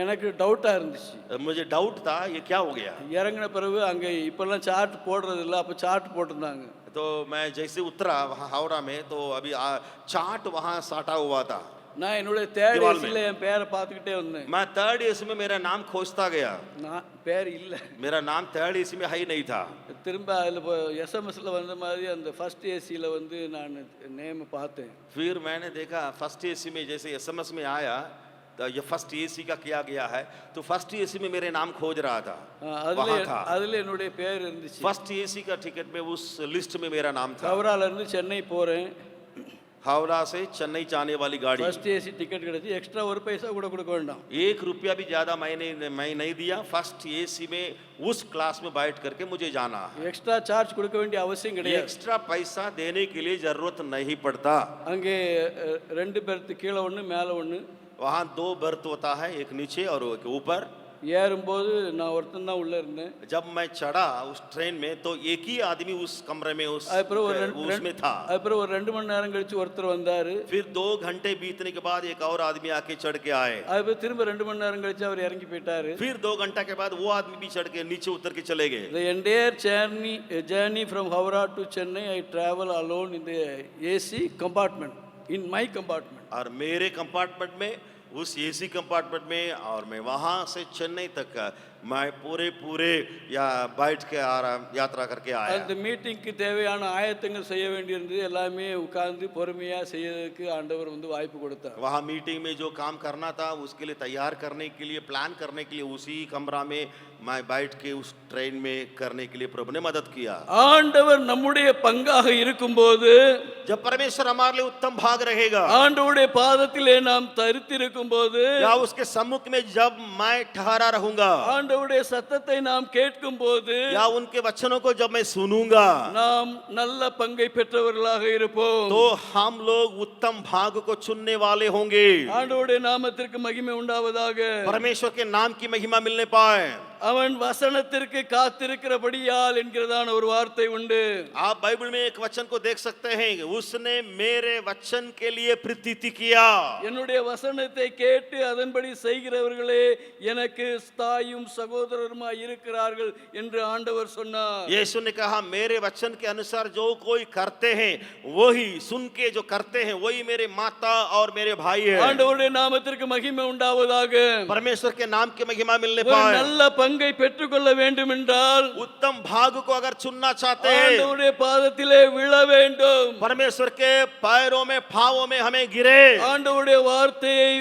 எனக்கு டவுட்டாக இருந்துச்சு. मुझे डाउट था ये क्या हो गया। இறங்கின பிறகு அங்கே இப்போல்லாம் சார்ட் போடுறது இல்லை, அப்போ சார்ட் போட்டிருந்தாங்க. तो मैं जैसे उतरा वहाँ हावड़ा में तो अभी चार्ट वहाँ साटा हुआ था। நான் என்னுடைய தேர்ட் दीवार में। ஏசியில் என் பேரை பார்த்துக்கிட்டே வந்தேன். मैं थर्ड एसी में मेरा नाम खोजता गया, நான் பேர் இல்லை. मेरा नाम थर्ड एसी में है ही नहीं था। திரும்ப அதில் எஸ்எம்எஸில் வந்த மாதிரி அந்த ஃபர்ஸ்ட் ஏசியில் வந்து நான் நேம் பார்த்தேன். फिर मैंने देखा फर्स्ट एसी में जैसे एसएमएस में आया तो ये फर्स्ट एसी का किया गया है, तो फर्स्ट एसी में मेरे नाम खोज रहा था, वहाँ था। அதில் என்னுடைய பேர் இருந்துச்சு. फर्स्ट एसी का टिकट में उस लिस्ट में मेरा नाम था। ஹவரால இருந்து சென்னை போகிறேன். हावड़ा से चेन्नई जाने वाली गाड़ी, ஃபர்ஸ்ட் ஏசி டிக்கெட் கிடச்சி. எக்ஸ்ட்ரா ஒரு பைசா கூட கொடுக்க வேண்டாம். 1 रुपया भी ज्यादा मैं नहीं दिया। फर्स्ट एसी में उस क्लास में बैठ करके मुझे जाना है। எக்ஸ்ட்ரா சார்ஜ் கொடுக்க வேண்டிய அவசியம் கிடையாது. एक्स्ट्रा पैसा देने के लिए जरूरत नहीं पड़ता। அங்கே 2 பெர்த்து கீழே ஒன்று மேலே ஒன்று. वहाँ 2 बर्थ होता है, एक नीचे और एक ऊपर। ஏறும்போது நான் ஒருத்தன் தான் உள்ளே இருந்தேன். जब मैं चढ़ा उस ट्रेन में तो एक ही आदमी उस कमरे में அதுக்கப்புறம் उसमें था। அதுக்கப்புறம் ஒரு 2 மணி நேரம் கழிச்சு ஒருத்தர் வந்தார். फिर 2 घंटे बीतने के बाद एक और आदमी आके चढ़ के आए। அதுக்கப்புறம் திரும்ப 2 மணி நேரம் கழிச்சு அவர் இறங்கி போயிட்டாரு. फिर 2 घंटा के बाद वो आदमी भी चढ़ के नीचे उतर के चले गए। The entire journey from Howrah to Chennai I travel alone in the AC compartment, in my compartment. और मेरे कंपार्टमेंट में, उस एसी कंपार्टमेंट में, और मैं वहाँ से चेन्नई तक मैं पूरे या बैठ के आ रहा यात्रा करके आया। அந்த மீட்டிங்க்கு தேவையான ஆயத்தங்கள் செய்ய வேண்டியிருந்தது. எல்லாமே உட்கார்ந்து பொறுமையாக செய்யறதுக்கு ஆண்டவர் வந்து வாய்ப்பு கொடுத்தார். वहाँ मीटिंग में जो काम करना था उसके लिए तैयार करने के लिए, प्लान करने के लिए उसी कमरा में मैं बैठ के उस ट्रेन में करने के लिए प्रभु ने मदद किया। ஆண்டவர் நம்முடைய பங்காக இருக்கும்போது, जब परमेश्वर हमारे लिए उत्तम भाग रहेगा, ஆண்டவருடைய பாதத்திலே நாம் தரித்திருக்கும்போது, या उसके सम्मुख में जब मैं ठहरा रहूंगा, ஆண்டவருடைய சத்தத்தை நாம் கேட்கும்போது, या उनके वचनों को जब मैं सुनूंगा, நாம் நல்ல பங்கை பெற்றவர்களாக இருப்போம். तो हम लोग उत्तम भाग को चुनने वाले होंगे। ஆண்டவருடைய நாமத்திற்கு மகிமை உண்டாவதாக. परमेश्वर के नाम की महिमा मिलने पाए। அவன் வசனத்திற்கு காத்திருக்கிறபடியால் என்கிறதான ஒரு வார்த்தை உண்டு. आप बाइबल में एक वचन को देख सकते हैं, उसने मेरे वचन के लिए प्रतीति किया। என்னுடைய வசனத்தை கேட்டு அதன்படி செய்கிறவர்களே எனக்கு தாயும் சகோதரருமாய் இருக்கிறார்கள் என்று ஆண்டவர் சொன்னார். यीशु ने कहा मेरे वचन के अनुसार जो कोई करते हैं, वही सुन के जो करते हैं वही मेरे माता और मेरे भाई है। ஆண்டவருடைய நாமத்திற்கு மகிமை உண்டாவதாக. परमेश्वर के नाम की महिमा मिलने ஒரு पाए। நல்ல பங்கை பெற்றுக்கொள்ள வேண்டும் என்றால் उत्तम भाग को अगर चुनना चाहते हैं, ஆண்டவருடைய பாதத்திலே விழ வேண்டும். परमेश्वर के पैरों में, पांवों में हमें गिरे। ஆண்டவருடைய வார்த்தையை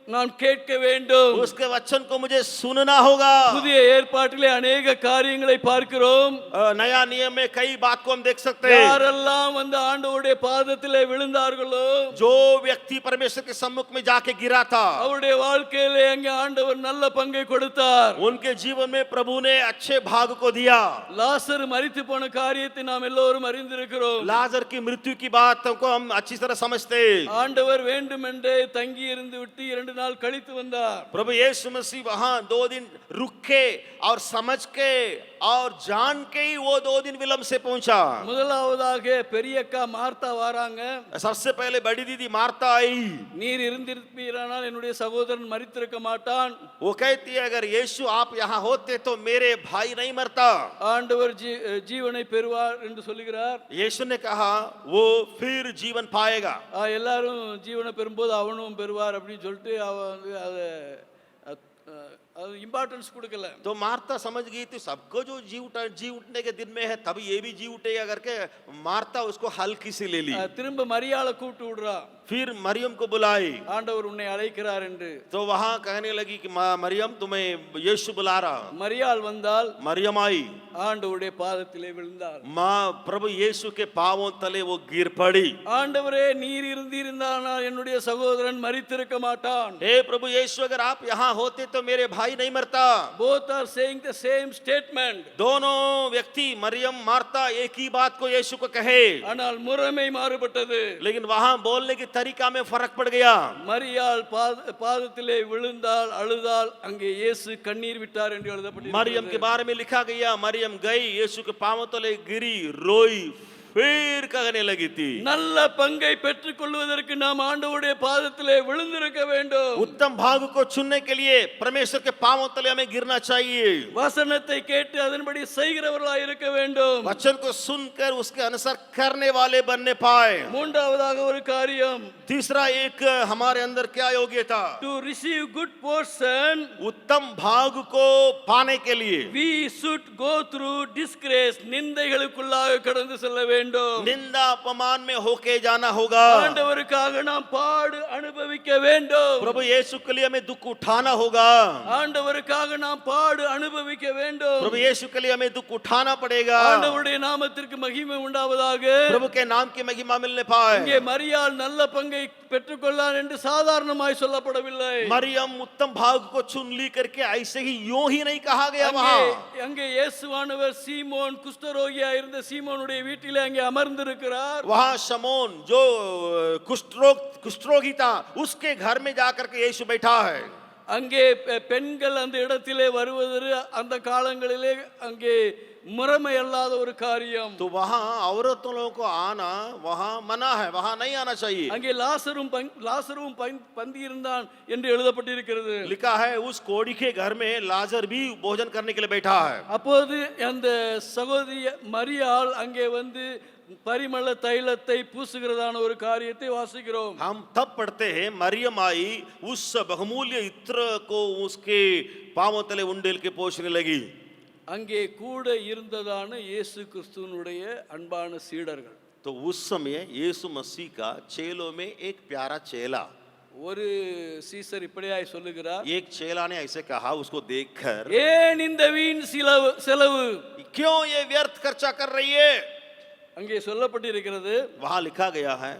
நாம் கேட்க வேண்டும். उसके वचन को मुझे सुनना होगा। புதிய ஏற்பாட்டிலே अनेक காரியங்களை பார்க்கிறோம். नया नियम में कई बात को हम देख सकते हैं। யாரெல்லாம் வந்து ஆண்டவருடைய பாதத்திலே விழுந்தார்களோ, जो व्यक्ति परमेश्वर के सम्मुख में जाके गिरा था, அவருடைய வாழ்க்கையிலே அங்கே ஆண்டவர் நல்ல பங்கை கொடுத்தார். उनके जीवन में प्रभु ने अच्छे भाग को दिया। லாசர் மரித்து போன காரியத்தை நாம் எல்லோரும் அறிந்திருக்கிறோம். लाजर की मृत्यु की बात को हम अच्छी तरह समझते हैं। ஆண்டவர் வேண்டுமென்றே தங்கி இருந்து விட்டு 2 நாள் கழித்து வந்தார். प्रभु यीशु मसीह वहां 2 दिन रुक के और समझ के और जान के ही वो 2 दिन विलंब से पहुंचा। முதலாவதாக பெரியக்கா மார்த்தா வராங்க. सबसे पहले बड़ी दीदी मार्ता आई। நீர் இருந்திருப்பீரானால் என்னுடைய சகோதரன் மரித்திருக்க மாட்டான். वो कहती है अगर यीशु आप यहाँ होते तो मेरे भाई नहीं मरता। ஆண்டவர் ஜீவனை பெறுவார் என்று சொல்லுகிறார். यीशु ने कहा वो फिर जीवन पाएगा। எல்லாரும் ஜீவனை பெறும்போது அவனும் பெறுவார் அப்படின்னு சொல்லிட்டு அவ வந்து அது இம்பார்ட்டன்ஸ் கொடுக்கல. तो मार्ता समझ गई थी सबको जो जी उठने के दिन में है तभी ये भी जी उठेगा करके मार्ता उसको हल्की सी ले ली। திரும்ப மரியாளை கூப்பிட்டு விடுறா. फिर मरियम को बुलाई ஆண்டவர் உன்னை அழைக்கிறார் என்று. तो वहां कहने लगी कि मरियम तुम्हें यीशु बुला रहा। மரியாள் வந்தால் मरियम आई, ஆண்டவருடைய பாதத்திலே விழுந்தாள். मां प्रभु यीशु के पांवों तले वो गिर पड़ी। ஆண்டவரே நீர் இருந்திருந்தானால் என்னுடைய சகோதரன் மரித்திருக்க மாட்டான். हे प्रभु यीशु अगर आप यहाँ होते तो मेरे भाई नहीं मरता। both are saying the same statement. दोनों व्यक्ति मरियम मार्ता एक ही बात को यीशु को कहे, ஆனால் முறைமை माறுபட்டது. लेकिन वहां बोलने की तरीका में फर्क पड़ गया। மரியாள் பாதத்திலே விழுந்தாள், அழுதாள். அங்கே இயேசு கண்ணீர் விட்டார் என்று எழுதப்பட்டிருக்கிறது. मरियम के बारे में लिखा गया मरियम गई, यीशु के पांवों तले गिरी, रोई, फिर कहने लगी थी, நல்ல பங்கை பெற்றுக்கொள்வதற்கு நாம் ஆண்டவருடைய பாதத்திலே விழுந்திருக்க வேண்டும். उत्तम भाग को चुनने के लिए परमेश्वर के पांवों तले हमें गिरना चाहिए। வசனத்தை கேட்டு அதன்படி செய்கிறவர்களாய் இருக்க வேண்டும். वचन को सुनकर उसके अनुसार करने वाले बनने पाए। மூன்றாவதாக ஒரு காரியம், तीसरा एक हमारे अंदर क्या योग्यता, to receive good portion उत्तम भाग को पाने के लिए we should go through disgrace, நிந்தைகளுக்குள்ளாக கடந்து செல்ல வேண்டும். निंदा अपमान में होके जाना होगा। ஆண்டவருக்காக நாம் பாடு அனுபவிக்க வேண்டும். प्रभु यीशु के लिए हमें दुख उठाना होगा। ஆண்டவருக்காக நாம் பாடு அனுபவிக்க வேண்டும். प्रभु यीशु के लिए हमें दुख उठाना पड़ेगा। ஆண்டவருடைய நாமத்திற்கு மகிமை உண்டாவதாக. प्रभु के नाम की महिमा मिलने पाए। இங்கே மரியாள் நல்ல பங்கை பெற்றுக்கொள்ளார் என்று சாதாரணமாய் சொல்லப்படவில்லை. मरियम उत्तम भाग को चुन ली करके ऐसे ही यूं ही नहीं कहा गया। वहां அங்கே இயேசுவானவர் சீமோன் குஷ்டரோகியா இருந்த சீமோனுடைய வீட்டிலே அங்கே அமர்ந்திருக்கிறார். वहां शमौन जो कुष्ठरोगी था उसके घर में जाकर के यीशु बैठा है। அங்கே பெண்கள் அந்த இடத்திலே வருவது அந்த காலங்களிலே அங்கே முறைமை அல்லாத ஒரு காரியம். तो वहां औरतों लोगों को आना वहां मना है, वहां नहीं आना चाहिए। அங்கே லாசரும் பந்தி இருந்தான் என்று எழுதப்பட்டிருக்கிறது. लिखा है उस कोड़ी के घर में लाजर भी भोजन करने के लिए बैठा है। அப்போது அந்த சகோதரி மரியாள் அங்கே வந்து பரிமள தைலத்தை பூசுகிறதான ஒரு காரியத்தை வாசிக்கிறோம். हम तब पढ़ते हैं मरियम आई उस बहुमूल्य इत्र को उसके पांवों तले उंडेल के पोंछने लगी। அங்கே கூட இருந்ததான இயேசு கிறிஸ்துவினுடைய அன்பான சீடர்கள். तो उस समय यीशु मसीह का चेलों में एक प्यारा चेला, ஒரு சீசர் இப்படியாய் சொல்லுகிறார், एक चेला ने ऐसे कहा उसको देखकर, ஏன் இந்த வீண் செலவு, क्यों ये व्यर्थ खर्चा कर रही है। அங்கே சொல்லப்பட்டிருக்கிறது, वहां लिखा गया है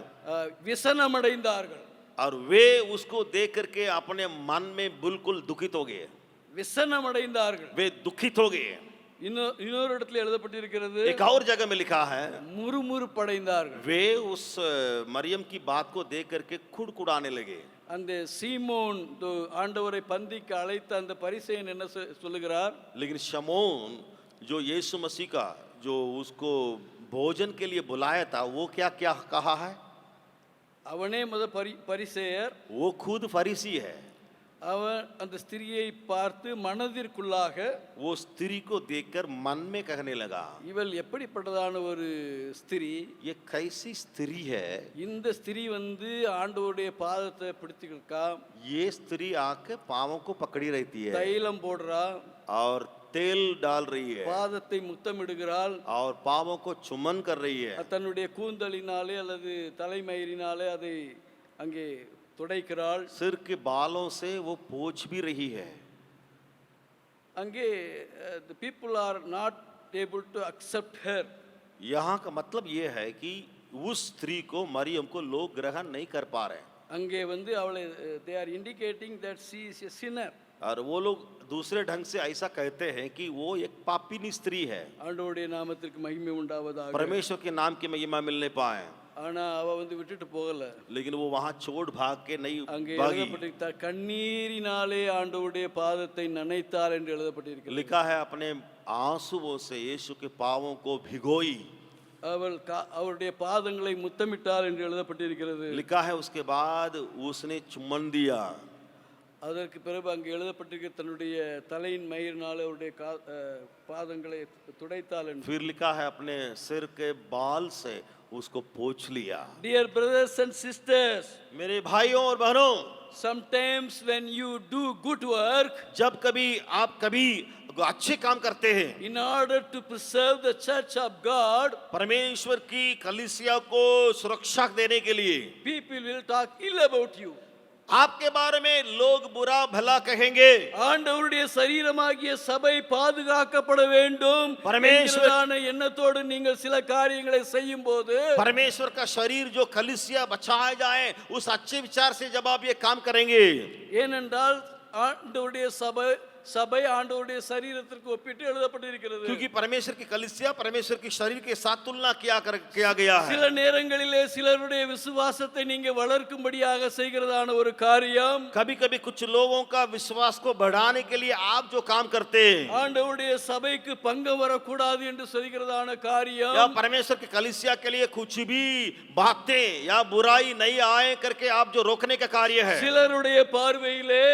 விசனமடைந்தார்கள். और वे उसको देख करके अपने मन में बिल्कुल दुखित हो गए। விசனமடைந்தார்கள். वे दुखित हो गए। இன்னொரு இடத்துல எழுதப்பட்டிருக்கிறது, एक और जगह में लिखा है முறுமுறுப்படைந்தார்கள். वे उस मरियम की बात को देख करके कुड़कुड़ाने लगे। அந்த சீமோன் ஆண்டவரை பந்திக்கு அழைத்த அந்த பரிசேயன் என்ன சொல்லுகிறார், लेकिन शमौन जो यीशु मसीह का जो उसको भोजन के लिए बुलाया था वो क्या क्या कहा है, அவனே பரிசேயர், वो खुद फरीसी है। அவன் அந்த ஸ்திரியை பார்த்து மனதிற்குள்ளாக वो स्त्री को देखकर मन में कहने लगा, இவள் எப்படிப்பட்டதான ஒரு ஸ்திரீ, ये कैसी स्त्री है। இந்த ஸ்திரீ வந்து ஆண்டவருடைய பாதத்தை பிடித்துக்கா, ये स्त्री आके पांवों को पकड़ी रहती है தைலம் போடுறா, और तेल डाल रही है பாதத்தை முத்தமிடுகிறாள், और पांवों को चुम्बन कर रही है। தன்னுடைய கூந்தலினாலே அல்லது தலைமயிரினாலே அதை அங்கே துடைக்கிறாள். सिर के बालों से वो पोंछ भी रही है। அங்கே the people are not able to accept her. यहाँ का मतलब ये है कि उस स्त्री को मरियम को लोग ग्रहण नहीं कर पा रहे। அங்கே வந்து அவளை they are indicating that she is a sinner. और वो लोग दूसरे ढंग से ऐसा कहते हैं कि वो एक पापिनी स्त्री है। ஆண்டவருடைய நாமத்திற்கு மகிமை உண்டாவதாக. परमेश्वर के नाम की महिमा मिलने पाए, ஆனா அவ வந்து விட்டுட்டு போகல. लेकिन वो वहां छोड़ भाग के नहीं அங்கே भागी। எழுதப்பட்டிருக்கிறார், கண்ணீரினாலே ஆண்டவருடைய பாதத்தை நனைத்தார் என்று எழுதப்பட்டிருக்கிறது. लिखा है अपने आंसुओं से यीशु के पांवों को भिगोई। அவள் அவருடைய பாதங்களை முத்தமிட்டார் என்று எழுதப்பட்டிருக்கிறது. लिखा है उसके बाद उसने चुम्बन दिया। அதற்கு பிறகு அங்கே எழுதப்பட்டிருக்கிற தன்னுடைய தலையின் மயிரினாலே அவருடைய பாதங்களை துடைத்தாள் என்று. फिर लिखा है अपने सिर के बाल से उसको पोंछ लिया। Dear brothers and sisters, मेरे भाइयों और बहनों, sometimes when you do good work, जब कभी आप कभी अच्छे काम करते हैं, in order to preserve the church of God, परमेश्वर की कलीसिया को सुरक्षा देने के लिए people will talk ill about you. आपके बारे में लोग बुरा भला कहेंगे। ஆண்டவருடைய சரீரமாகிய சபை பாதுகாக்கப்பட வேண்டும் என்கிறதான எண்ணத்தோடு நீங்கள் சில காரியங்களை செய்யும் போது, परमेश्वर का शरीर जो कलीसिया बचाया जाए उस अच्छे विचार से जब आप ये काम करेंगे, ஏனென்றால் ஆண்டவருடைய சபை ஆண்டவருடைய சரீரத்திற்கு ஒப்பிட்டு எழுதப்பட்டிருக்கிறது. क्योंकि परमेश्वर की कलीसिया परमेश्वर की शरीर के साथ तुलना किया गया है. சில நேரங்களிலே சிலருடைய விசுவாசத்தை நீங்க வளர்க்கும்படியாக செய்கிறதான ஒரு காரியம், कभी-कभी कुछ लोगों का विश्वास को बढ़ाने के लिए आप जो काम करते हैं, ஆண்டவருடைய சபைக்கு பங்கம் வரக்கூடாது என்று சொல்கிறதான या காரியம், परमेश्वर की कलीसिया के लिए कुछ भी बातें या बुराई नहीं आए करके आप जो रोकने का कार्य है, சிலருடைய பார்வையிலே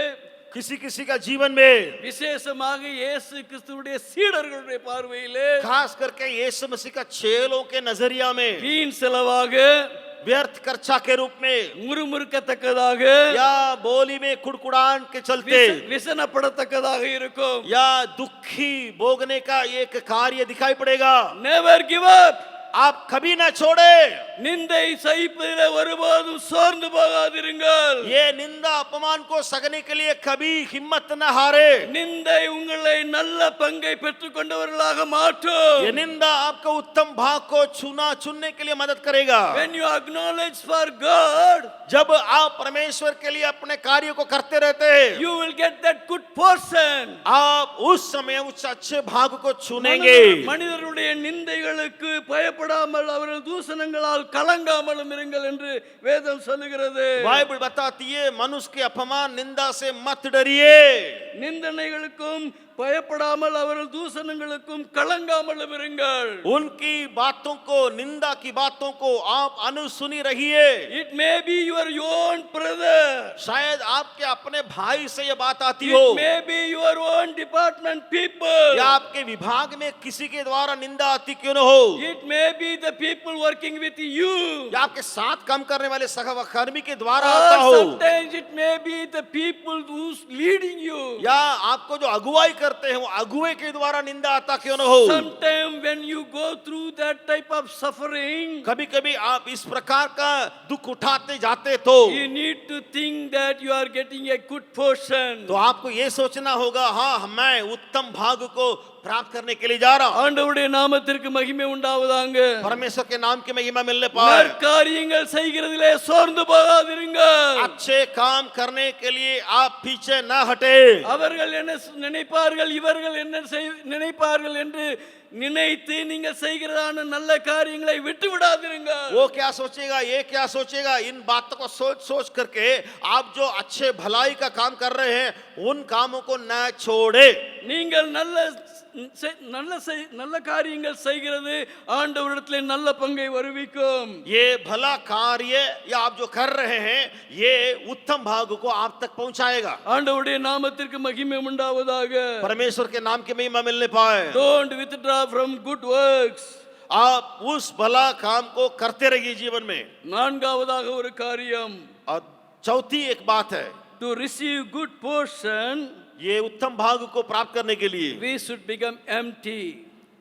किसी किसी का जीवन में, விசேஷமாக இயேசு கிறிஸ்துவுடைய சீடர்களுடைய பார்வையிலே खास करके यीशु मसीह का चेलों के नजरिया में வீண் செலவாக, व्यर्थ खर्चा के रूप में முறுமுறுக்கத்தக்கதாக, या बोली में कुड़कुड़ान के चलते விசனப்படத்தக்கதாக இருக்கும். या दुखी भोगने का एक कार्य दिखाई पड़ेगा. Never give up. आप कभी ना छोड़े. நிந்தை சகிப்பதிலே ஒருபோதும் சோர்ந்து போகாதிருங்கள். ये निंदा अपमान को सहने के लिए कभी हिम्मत न हारे. நிந்தை உங்களை நல்ல பங்கை பெற்றுக்கொண்டவர்களாக மாற்றும். ये निंदा आपको उत्तम भाग को चुनने के लिए मदद करेगा. When you acknowledge for God, जब आप परमेश्वर के लिए अपने कार्य को करते रहते हैं, you will get that good portion. आप उस समय उस अच्छे भाग को चुनेंगे. மனிதருடைய நிந்தைகளுக்கு பயப்படாமல் அவர்கள் தூஷணங்களால் கலங்காமலும் இருங்கள் என்று வேதம் சொல்லுகிறது. बाइबल बताती है मनुष्य के अपमान निंदा से मत डरिए. நிந்தனைகளுக்கும் பயப்படாமல் அவர்கள் தூஷணங்களுக்கும் கலங்காமலும் இருங்கள். उनकी बातों को निंदा की बातों को आप अनुसुनी रहिए. It may be your own brother. शायद आपके अपने भाई से ये बात आती हो, It may be your own department people. या आपके विभाग में किसी के द्वारा निंदा आती क्यों न हो, It may be the people working with you. या आपके साथ काम करने वाले सहकर्मी के द्वारा आता Or हो, sometimes it may be the people who's leading you. या आपको जो अगुवाई करते हैं वो अगुवे के द्वारा निंदा आता क्यों न हो. Sometimes when you go through that type of suffering, कभी-कभी आप इस प्रकार का दुख उठाते जाते तो you need to think that you are getting a good portion. आपको ये सोचना होगा, हाँ मैं उत्तम भाग को प्राप्त करने के लिए जा रहा हूं. ஆண்டவருடைய நாமத்திற்கு மகிமை உண்டாவதாக. परमेश्वर के नाम की महिमा मिलने पाए. நற்காரியங்கள் செய்கிறதிலே சோர்ந்து போகாதிருங்கள். अच्छे काम करने के लिए आप पीछे न हटे. அவர்கள் என்ன நினைப்பார்கள், இவர்கள் என்ன நினைப்பார்கள் என்று நினைத்து நீங்கள் செய்கிறதான நல்ல காரியங்களை விட்டு விடாதிருங்கள். वो क्या सोचेगा, ये क्या सोचेगा, इन बातों को सोच करके आप जो अच्छे भलाई का काम कर रहे हैं उन कामों को न छोड़े. நீங்கள் நல்ல காரியங்கள் செய்கிறது ஆண்டவரிடத்திலே நல்ல பங்கை வருவிக்கும். ये भला कार्य या आप जो कर रहे हैं ये उत्तम भाग को आप तक पहुंचाएगा. ஆண்டவருடைய நாமத்திற்கு மகிமை உண்டாவதாக. परमेश्वर के नाम की महिमा मिलने पाए. Don't withdraw from good works. आप उस भला काम को करते रहिए जीवन में. நான்காவதாக ஒரு காரியம், और चौथी एक बात है, to receive good portion ये उत्तम भाग को प्राप्त करने के लिए we should become empty.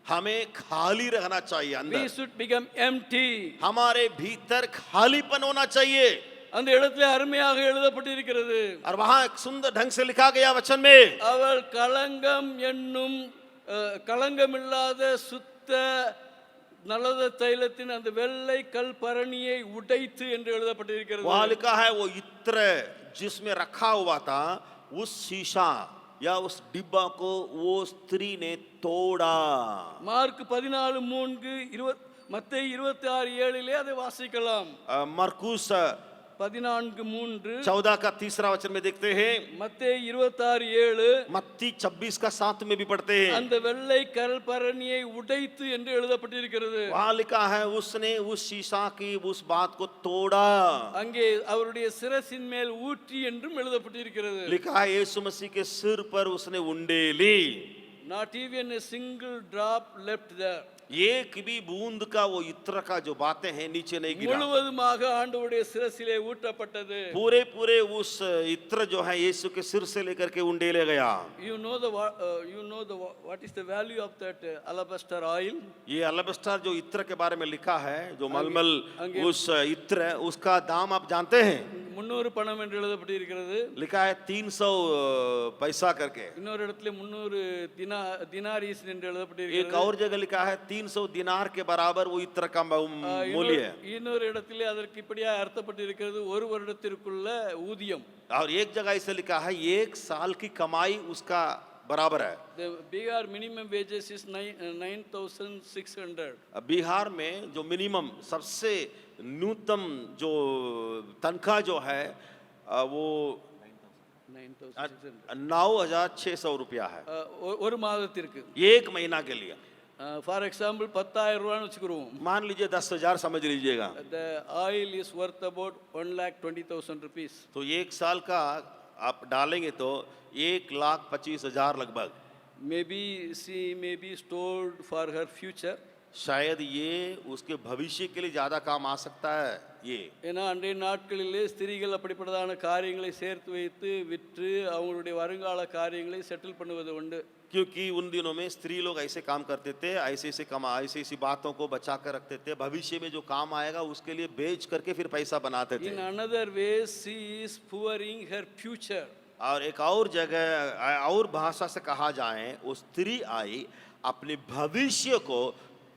हमें खाली रहना चाहिए. We अंदर should become empty. हमारे भीतर खालीपन होना चाहिए. அந்த இடத்துல அருமையாக எழுதப்பட்டிருக்கிறது. और वहां एक सुंदर ढंग से लिखा गया वचन में, அவள் களங்கம் என்னும் களங்கமில்லாத சுத்த நலத தைலத்தின் அந்த வெள்ளை கல் பரணியை உடைத்து என்று எழுதப்பட்டிருக்கிறது. वहां लिखा है वो इत्र जिसमें रखा हुआ था उस शीशा या उस डिब्बा को वो स्त्री ने तोड़ा. மார்க் 14:3 மத்தேயு 26:7 அதை வாசிக்கலாம். मरकुस 14:3 14 का तीसरा वचन में देखते हैं. மத்தேயு 26:7 मत्ती 26 का 7 में भी पढ़ते हैं. அந்த வெள்ளை கல் பரணியை உடைத்து என்று எழுதப்பட்டிருக்கிறது. वहां लिखा है उसने उस शीशा की उस बात को तोड़ा. அங்கே அவருடைய சிரசின் மேல் ஊற்றி என்றும் எழுதப்பட்டிருக்கிறது. लिखा है यीशु मसीह के सिर पर उसने उंडेली. Not even a single drop left there. एक भी बूंद का वो इत्र का जो बातें हैं नीचे नहीं गिरा. முழுவதுமாக ஆண்டவருடைய சிரசிலே ஊற்றப்பட்டது. पूरे पूरे उस इत्र जो है यीशु के सिर से लेकर के उंडेले गया. You know what is the value of that alabaster oil? ये अलबस्टर जो इत्र के बारे में लिखा है, जो मलमल उस इत्र उसका दाम आप जानते हैं. 300 பணம் என்று எழுதப்பட்டிருக்கிறது. लिखा है 300 पैसा करके. இன்னொரு இடத்துல 300 दिनारीस என்று एक எழுதப்பட்டிருக்கிறது. और जगह लिखा है 300 दिनार के बराबर वो इत्र का मूल्य है. இன்னொரு இடத்துல அதற்கு இப்படியா அர்த்தப்பட்டிருக்கிறது, ஒரு வருடத்திற்குள்ள ஊதியம். और एक जगह इसे लिखा है 1 साल की कमाई उसका बराबर है। The Bihar minimum wages is 9,600. Bihar में जो मिनिमम सबसे न्यूनतम जो तनख्वाह जो है वो 9,600. 9,600 रुपया है ஒரு மாதத்திற்கு. एक महीना के लिए। ஃபார் எக்ஸாம்பிள் 10,000 ரூபான்னு வச்சுக்கிறோம். मान लीजिए 10,000 समझ लीजिएगा, The oil is worth about 1,20,000 rupees. तो एक साल का आप डालेंगे तो 1,25,000 लगभग। Maybe she may be stored for her future. शायद ये उसके भविष्य के लिए ज्यादा काम आ सकता है ये। ஏன்னா அன்றைய நாட்களிலே ஸ்திரீகள் அப்படிப்பட்டதான காரியங்களை சேர்த்து வைத்து விற்று அவங்களுடைய வருங்கால காரியங்களை செட்டில் பண்ணுவது உண்டு. क्योंकि उन दिनों में स्त्री लोग ऐसे काम करते थे, ऐसी बातों को बचा कर रखते थे, भविष्य में जो काम आएगा उसके लिए बेच करके फिर पैसा बनाते थे। In another way, she is pouring her future. और एक और जगह और भाषा से कहा जाए, वो स्त्री आई अपने भविष्य को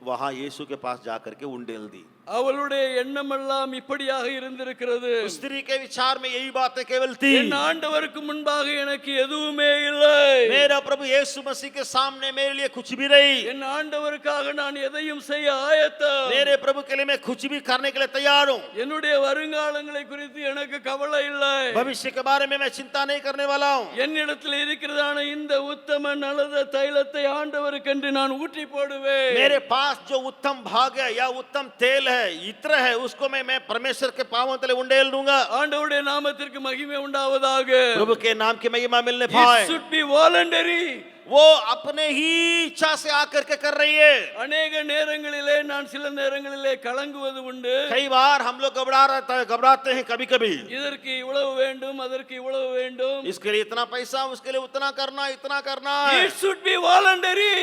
वहां यीशु के पास जाकर के उंडेल दी। அவளுடைய எண்ணமெல்லாம் இப்படியாக இருந்திருக்கிறது. उस स्त्री के विचार में यही बातें केवल थी, என் ஆண்டவருக்கு முன்பாக எனக்கு எதுவுமே இல்லை. मेरा प्रभु यीशु मसीह के सामने मेरे लिए कुछ भी नहीं, என் ஆண்டவருக்காக நான் எதையும் செய்ய ஆயத்தம். मेरे प्रभु के लिए मैं कुछ भी करने के लिए तैयार हूँ। என்னுடைய வருங்காலங்களை குறித்து எனக்கு கவலை இல்லை. भविष्य के बारे में मैं चिंता नहीं करने वाला हूँ। என்னிடத்தில் இருக்கிறதான இந்த உத்தம நல்லத தைலத்தை ஆண்டவருக்கென்று நான் ஊற்றி போடுவேன். मेरे पास जो उत्तम भाग है या उत्तम तेल है, इत्र है, उसको मैं परमेश्वर के पांवों तले उंडेल दूंगा। ஆண்டவருடைய நாமத்திற்கு மகிமை உண்டாவதாக. प्रभु के नाम की महिमा मिलने पाए। It should be voluntary. वो अपने ही इच्छा से आकर के कर रही है। அநேக நேரங்களிலே நான் சில நேரங்களிலே கலங்குவது உண்டு. कई बार हम लोग घबराते हैं कभी कभी, இதற்கு இவ்வளவு வேண்டும், அதற்கு இவ்வளவு வேண்டும். इसके लिए इतना पैसा, उसके लिए उतना करना है। It should be voluntary.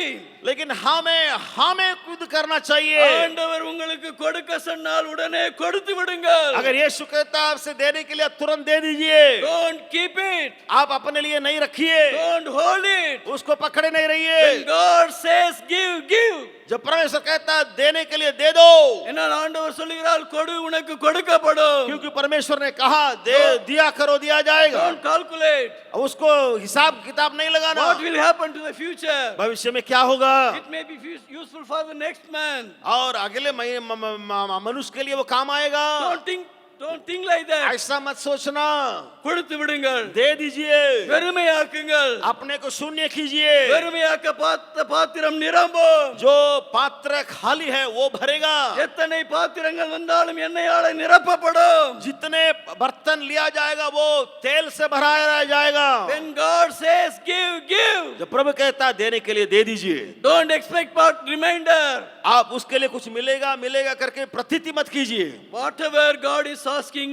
लेकिन हमें खुद करना चाहिए। ஆண்டவர் உங்களுக்கு கொடுக்க சொன்னால் உடனே கொடுத்து விடுங்கள். अगर यीशु कहता है आपसे देने के लिए तुरंत दे दीजिए। Don't keep it. आप अपने लिए नहीं रखिए, Don't hold it. उसको पकड़े नहीं रहिए। When God says give. जब परमेश्वर कहता है देने के लिए दे दो, என்னால் ஆண்டவர் சொல்லுகிறார் கொடு உனக்கு கொடுக்கப்படும். क्योंकि परमेश्वर ने कहा दिया करो दिया जाएगा। Don't calculate. उसको हिसाब किताब नहीं लगाना, What will happen to the future? भविष्य में क्या होगा It may be useful for the next man. और अगले मनुष्य के लिए वो काम आएगा। Don't think like that. ऐसा मत सोचना, கொடுத்து விடுங்கள். दे दीजिए, வெறுமையாக்குங்கள். अपने को शून्य कीजिए। வெறுமையாக்க பாத்திரம் நிரம்பும். जो पात्र खाली है वो भरेगा। எத்தனை பாத்திரங்கள் வந்தாலும் எண்ணெயால நிரப்பப்படும். जितने बर्तन लिया जाएगा वो तेल से भराया जाएगा। When God says give. जब प्रभु कहता है देने के लिए दे दीजिए, Don't expect part reminder. आप उसके लिए कुछ मिलेगा करके प्रतीति मत कीजिए। Whatever God is asking,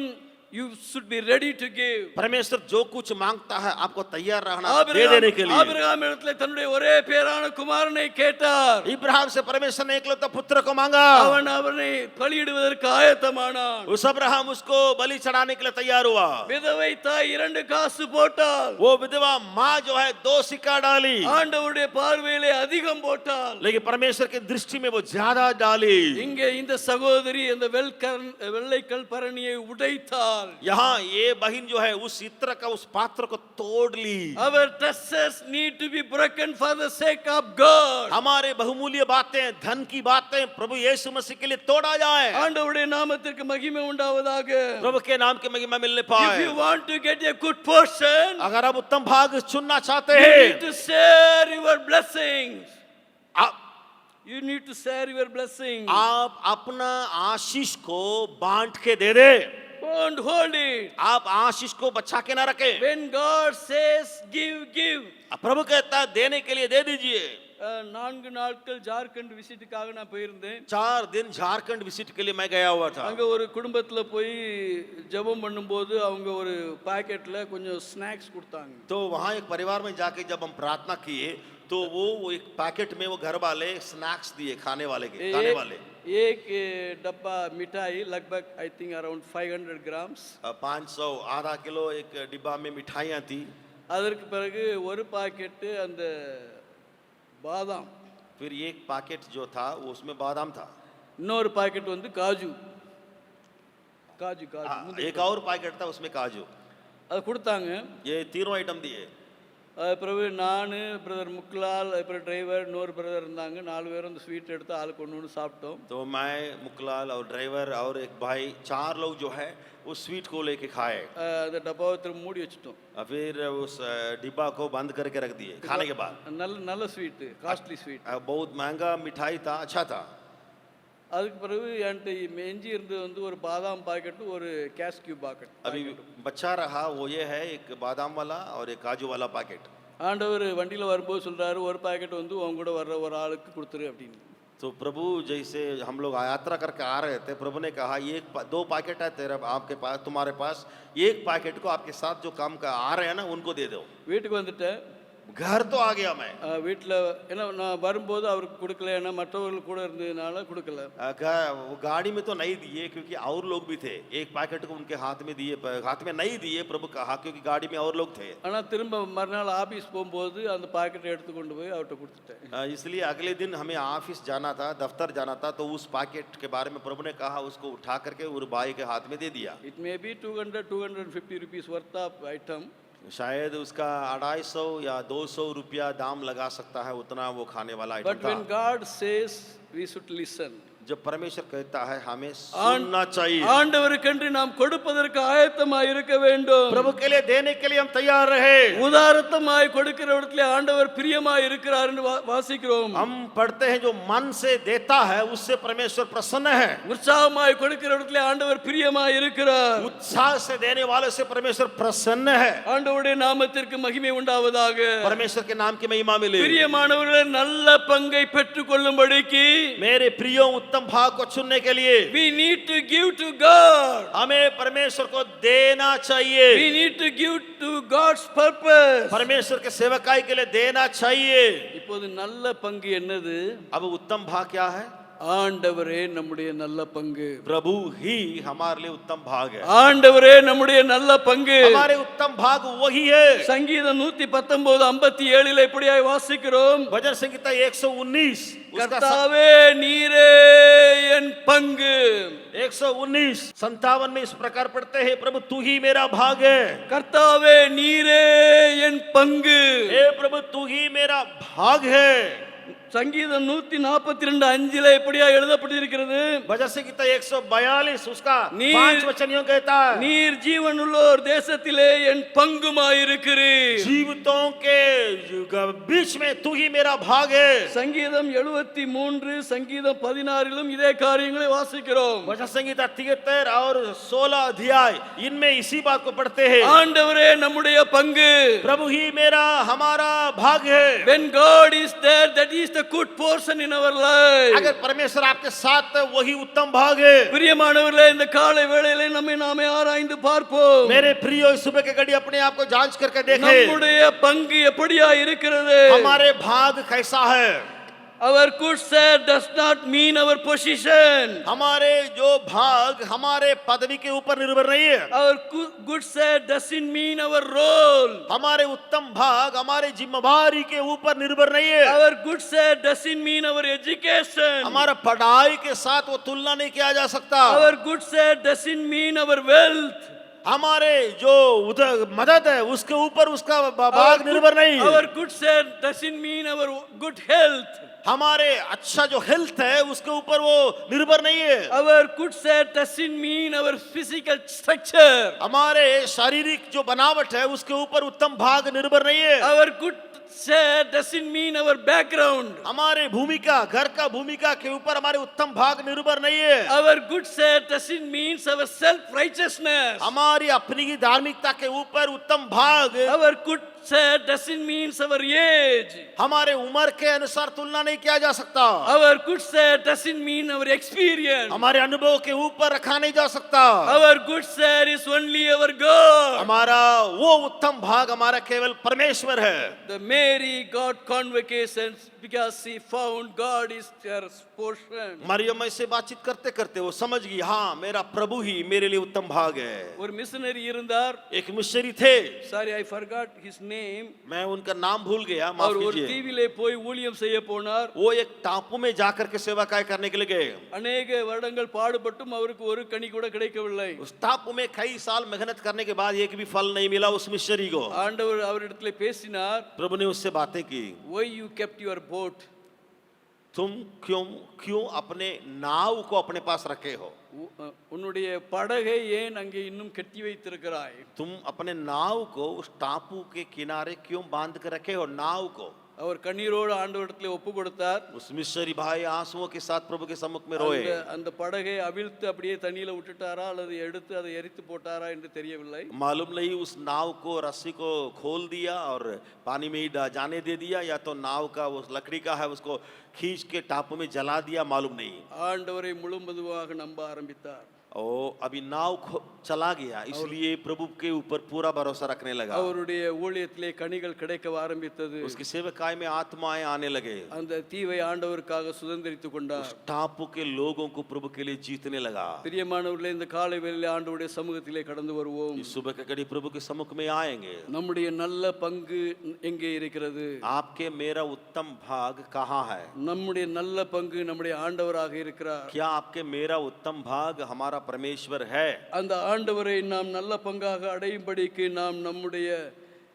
you should be ready to give. परमेश्वर जो कुछ मांगता है आपको तैयार रहना दे देने के लिए। ஆபிரகாம் இடத்திலே தன்னுடைய ஒரே பேரான குமாரனை கேட்டார். इब्राहिम से परमेश्वर ने एकलौता पुत्र को मांगा, அவன் அவனை பலியிடுவதற்கு ஆயத்தமானான். उस अब्राहम उसको बलि चढ़ाने के लिए तैयार हुआ। விதவை தாய் 2 காசு போட்டாள். वो विधवा माँ जो है 2 सिक्का डाली, ஆண்டவருடைய பார்வையிலே அதிகம் போட்டாள். लेकिन परमेश्वर की दृष्टि में वो ज्यादा डाली। இங்கே இந்த சகோதரி அந்த வெள்ளை கல்பரணியை உடைத்தாள். यहाँ ये बहन जो है उस इत्र का उस पात्र को तोड़ ली। Our treasures need to be broken for the sake of God. हमारे बहुमूल्य बातें, धन की बातें प्रभु यीशु मसीह के लिए तोड़ा जाए। ஆண்டவருடைய நாமத்திற்கு மகிமை உண்டாவதாக. प्रभु के नाम की महिमा मिलने पाए। If you want to get a good portion, अगर आप उत्तम भाग चुनना चाहते you हैं, need to share your blessings. आप You need to share your blessings. अपना आशीष को बांट के दे दे। Don't hold it. आप आशीष को बचा के ना रखें। When God says give. प्रभु कहता है देने के लिए दे दीजिए। 4 நாட்கள் ஜார்க்கண்ட் விசிட்டுக்காக நான் போயிருந்தேன். 4 दिन झारखंड विजिट के लिए मैं गया हुआ था। அங்க ஒரு குடும்பத்துல போய் ஜெபம் பண்ணும்போது அவங்க ஒரு பாக்கெட்ல கொஞ்சம் ஸ்நாக்ஸ் கொடுத்தாங்க. तो वहाँ एक परिवार में जाके जब हम प्रार्थना किए तो वो एक पैकेट में वो घर वाले स्नैक्स दिए खाने वाले एक डब्बा मिठाई लगभग आई थिंक अराउंड 500 ग्राम्स 500 आधा किलो एक डिब्बा में मिठाइयाँ थी। அதற்கு பிறகு ஒரு பாக்கெட் அந்த பாதாம், फिर एक पैकेट जो था वो उसमें बादाम था, இன்னொரு பாக்கெட் வந்து காஜு एक और पैकेट था उसमें काजू। அது கொடுத்தாங்க. ये तीनों आइटम दिए। பிறகு நான், பிரதர் முக்லால், அப்புறம் டிரைவர், இன்னொரு பிரதர் இருந்தாங்க. 4 பேரும் அந்த ஸ்வீட் எடுத்து ஆளுக்கு ஒன்று ஒன்று சாப்பிட்டோம். तो मैं, मुकलाल और ड्राइवर और एक भाई, 4 लोग जो है उस स्वीट को लेके खाए। அந்த டப்பாவை திரும்ப மூடி வச்சுட்டோம். फिर उस डिब्बा को बंद करके रख दिए खाने के बाद। நல்ல நல்ல ஸ்வீட்டு, காஸ்ட்லி ஸ்வீட். बहुत महंगा मिठाई था, अच्छा था। அதுக்கு பிறகு என்கிட்ட எஞ்சி இருந்தது வந்து ஒரு பாதாம் பாக்கெட்டு, ஒரு கேஷ் கியூப் பாக்கெட். अभी बच्चा रहा वो ये है, एक बादाम वाला और एक काजू वाला पैकेट। ஆண்டவர் வண்டியில் வரும்போது சொல்கிறாரு, ஒரு பாக்கெட் வந்து உங்க கூட வர்ற ஒரு ஆளுக்கு கொடுத்துரு அப்படின்னு. तो प्रभु जैसे हम लोग यात्रा करके आ रहे थे, प्रभु ने कहा दो पैकेट है तेरा, आपके पास, तुम्हारे पास, एक पैकेट को आपके साथ जो काम का आ रहे हैं ना उनको दे दो। வீட்டுக்கு வந்துட்டேன். घर तो आ गया मैं। வீட்டில் ஏன்னா நான் வரும்போது அவருக்கு கொடுக்கல, ஏன்னா மற்றவர்கள் கூட இருந்ததுனால கொடுக்கல. वो गाड़ी में तो नहीं दिए क्योंकि और लोग भी थे। एक पैकेट को उनके हाथ में दिए, हाथ में नहीं दिए प्रभु कहा, क्योंकि गाड़ी में और लोग थे। ஆனால் திரும்ப மறுநாள் ஆஃபீஸ் போகும்போது அந்த பாக்கெட்டை எடுத்து கொண்டு போய் அவர்கிட்ட கொடுத்துட்டேன். इसलिए अगले दिन हमें ऑफिस जाना था, दफ्तर जाना था, तो उस पैकेट के बारे में प्रभु ने कहा, उसको उठा करके उस भाई के हाथ में दे दिया। It may be 200-250 rupees worth of item. शायद उसका 250 या 200 रुपया दाम लगा सकता है, उतना वो खाने वाला आइटम But when था। God says we should listen. जब परमेश्वर कहता है हमें सुनना चाहिए, ஆண்டவருக்கென்று நாம் கொடுப்பதற்கு ஆயத்தமாய் இருக்க வேண்டும். प्रभु के लिए देने के लिए हम तैयार रहे। உதாரத்தமாய் கொடுக்கிற இடத்துல ஆண்டவர் பிரியமாய் இருக்கிறார் என்று வாசிக்கிறோம். हम पढ़ते हैं जो मन से देता है उससे परमेश्वर प्रसन्न है। உற்சாகமாய் கொடுக்கிற இடத்துல ஆண்டவர் பிரியமாய் இருக்கிறார். उत्साह से देने वाले से परमेश्वर प्रसन्न है। ஆண்டவருடைய நாமத்திற்கு மகிமை உண்டாவதாக. परमेश्वर के नाम की महिमा मिले। பிரியமானவர்களே, நல்ல பங்கை பெற்றுக் கொள்ளும்படிக்கு मेरे प्रियो उत्तम भाग को चुनने के लिए we need to give to God. हमें परमेश्वर को देना चाहिए। We need to give to God's purpose. परमेश्वर के सेवकाई के लिए देना चाहिए। இப்போது நல்ல பங்கு என்னது? अब उत्तम भाग क्या है? ஆண்டவரே நம்முடைய நல்ல பங்கு. प्रभु ही हमारे लिए उत्तम भाग है। ஆண்டவரே நம்முடைய நல்ல பங்கு. हमारे उत्तम भाग वही है। சங்கீதம் 119:57 இப்படியாய் வாசிக்கிறோம். भजन संहिता 119 கர்த்தாவே நீரே என் பங்கு. 119:57 में इस प्रकार पढ़ते हैं, प्रभु तू ही मेरा भाग है। கர்த்தாவே நீரே என் பங்கு. हे प्रभु तू ही मेरा भाग है। சங்கீதம் 142:5 இப்படியா எழுதப்பட்டிருக்கிறது. भजन संहिता 142 उसका नीर- 5 वचन यूं कहता है, நீர் ஜீவனுள்ளோர் தேசத்திலே என் பங்குமாயிருக்கிறீர். जीवितों के बीच में तू ही मेरा भाग है। சங்கீதம் 73, சங்கீதம் 16 இதே காரியங்களை வாசிக்கிறோம். भजन संहिता 73 और 16 अध्याय इनमें इसी बात को पढ़ते हैं। ஆண்டவரே நம்முடைய பங்கு. प्रभु ही मेरा हमारा भाग है। When God is there, that is the good portion in our life. अगर परमेश्वर आपके साथ है वही उत्तम भाग है। பிரியமானவர்களே, இந்த காலை வேளையிலே நம்மை நாமே ஆராய்ந்து பார்ப்போம். मेरे प्रियो इस सुबह के घड़ी अपने आप को जांच करके देखें, நம்முடைய பங்கு எப்படியா இருக்கிறது? हमारे भाग कैसा है। Our good share does not mean our position. हमारे जो भाग हमारे पदवी के ऊपर निर्भर नहीं है। Our good share doesn't mean our role. हमारे उत्तम भाग हमारे जिम्मेदारी के ऊपर निर्भर नहीं है। Our good share doesn't mean our education. हमारा पढ़ाई के साथ वो तुलना नहीं किया जा सकता। Our good share doesn't mean our wealth. हमारे जो उधर मदद है उसके ऊपर उसका भाग निर्भर नहीं है। Our good share doesn't mean our good health. हमारे अच्छा जो हेल्थ है उसके ऊपर वो निर्भर नहीं है। Our good share doesn't mean our physical structure. हमारे शारीरिक जो बनावट है उसके ऊपर उत्तम भाग निर्भर नहीं है। Our good share doesn't mean our background. हमारे भूमिका घर का भूमिका के ऊपर हमारे उत्तम भाग निर्भर नहीं है। Our good share doesn't mean our self righteousness. हमारी अपनी की धार्मिकता के ऊपर उत्तम भाग Our good share doesn't mean our age. हमारे उम्र के अनुसार तुलना नहीं किया जा सकता। Our good share doesn't mean our experience. हमारे अनुभव के ऊपर रखा नहीं जा सकता। Our good share is only our God. हमारा वो उत्तम भाग हमारा केवल परमेश्वर है। The Mary got convocations because she found God is her portion. Maryam से बातचीत करते करते वो समझ गई, हाँ मेरा प्रभु ही मेरे लिए उत्तम भाग है। ஒரு மிஷனரி இருந்தார், एक मिशनरी थे, sorry I forgot his name. मैं उनका नाम भूल गया, माफ அவர் ஒரு कीजिए। தீவிலே போய் ஊழியம் செய்ய போனார். वो एक टापू में जाकर के सेवा कार्य करने के लिए गए। அநேக வருடங்கள் பாடுபட்டும் அவருக்கு ஒரு கனி கூட கிடைக்கவில்லை. उस टापू में कई साल मेहनत करने के बाद एक भी फल नहीं मिला उस मिशनरी को। ஆண்டவர் அவரிடத்தில் பேசினார், प्रभु ने उससे बातें की, why you kept your boat? तुम क्यों अपने नाव को अपने पास रखे हो? உன்னுடைய படகை ஏன் அங்கே இன்னும் கட்டி வைத்திருக்கிறாய்? तुम अपने नाव को उस टापू के किनारे क्यों बांध कर रखे हो नाव को? அவர் கண்ணீரோடு ஆண்டவரிடத்தில் ஒப்பு கொடுத்தார். उस मिशनरी भाई आंसुओं के साथ प्रभु के सम्मुख में रोए। அந்த படகை அவிழ்த்து அப்படியே தண்ணியில விட்டுட்டாரா அல்லது எடுத்து அதை எரித்து போட்டாரா என்று தெரியவில்லை. मालूम नहीं उस नाव को रस्सी को खोल दिया और पानी में ही जाने दे दिया, या तो नाव का वो लकड़ी का है उसको खींच के टापू में जला दिया, मालूम नहीं। ஆண்டவரை முழுவதுமாக நம்ப ஆரம்பித்தார். ओ अभी नाव चला गया, इसलिए प्रभु के ऊपर पूरा भरोसा रखने लगा। அவருடைய ஊழியத்திலே கனிகள் கிடைக்க ஆரம்பித்தது. उसकी सेवकाई में आत्माएं आने लगे। அந்த தீவை ஆண்டவருக்காக சுதந்தரித்துக் கொண்டார். उस टापू के लोगों को प्रभु के लिए जीतने लगा। பிரியமானவர்களே, இந்த காலை வேளையிலே ஆண்டவருடைய சமூகத்திலே கடந்து வருவோம். इस सुबह के घड़ी प्रभु के सम्मुख में आएंगे। நம்முடைய நல்ல பங்கு எங்கே இருக்கிறது? आपके मेरा उत्तम भाग कहाँ है? நம்முடைய நல்ல பங்கு நம்முடைய ஆண்டவராக இருக்கிறார். क्या आपके मेरा उत्तम भाग हमारा परमेश्वर है? அந்த ஆண்டவரை நாம் நல்ல பங்காக அடையும்படிக்கு நாம் நம்முடைய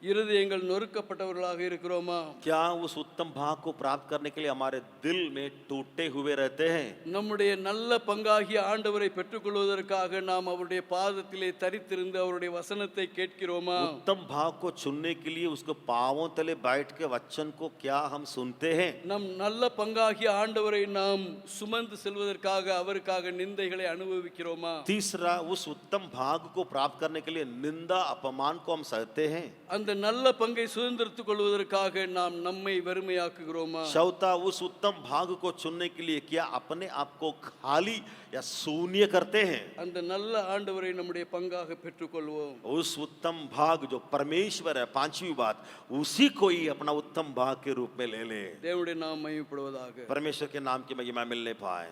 இருதயங்கள் நொறுக்கப்பட்டவர்களாக இருக்கிறோமா? क्या उस उत्तम भाग को प्राप्त करने के लिए हमारे दिल में टूटे हुए रहते हैं? நம்முடைய நல்ல பங்காகிய ஆண்டவரை பெற்றுக்கொள்வதற்காக நாம் அவருடைய பாதத்திலே தரித்திருந்து அவருடைய வசனத்தை கேட்கிறோமா? उत्तम भाग को चुनने के लिए उसको पांवों तले बैठ के वचन को क्या हम सुनते हैं? நம் நல்ல பங்காகிய ஆண்டவரை நாம் சுமந்து செல்வதற்காக அவருக்காக நிந்தைகளை அனுபவிக்கிறோமா? तीसरा, उस उत्तम भाग को प्राप्त करने के लिए निंदा अपमान को हम सहते हैं? அந்த நல்ல பங்கை சுதந்திரத்துக் கொள்வதற்காக நாம் நம்மை வெறுமையாக்குகிறோமா? चौथा, उस उत्तम भाग को चुनने के लिए क्या अपने आप को खाली या शून्य करते हैं? அந்த நல்ல ஆண்டவரை நம்முடைய பங்காக பெற்றுக்கொள்வோம். उस उत्तम भाग जो परमेश्वर है, पांचवी बात, उसी को ही अपना उत्तम भाग के रूप में ले ले। தேவனுடைய நாமம் மகிமைப்படுவதாக. परमेश्वर के नाम की महिमा मिलने पाए।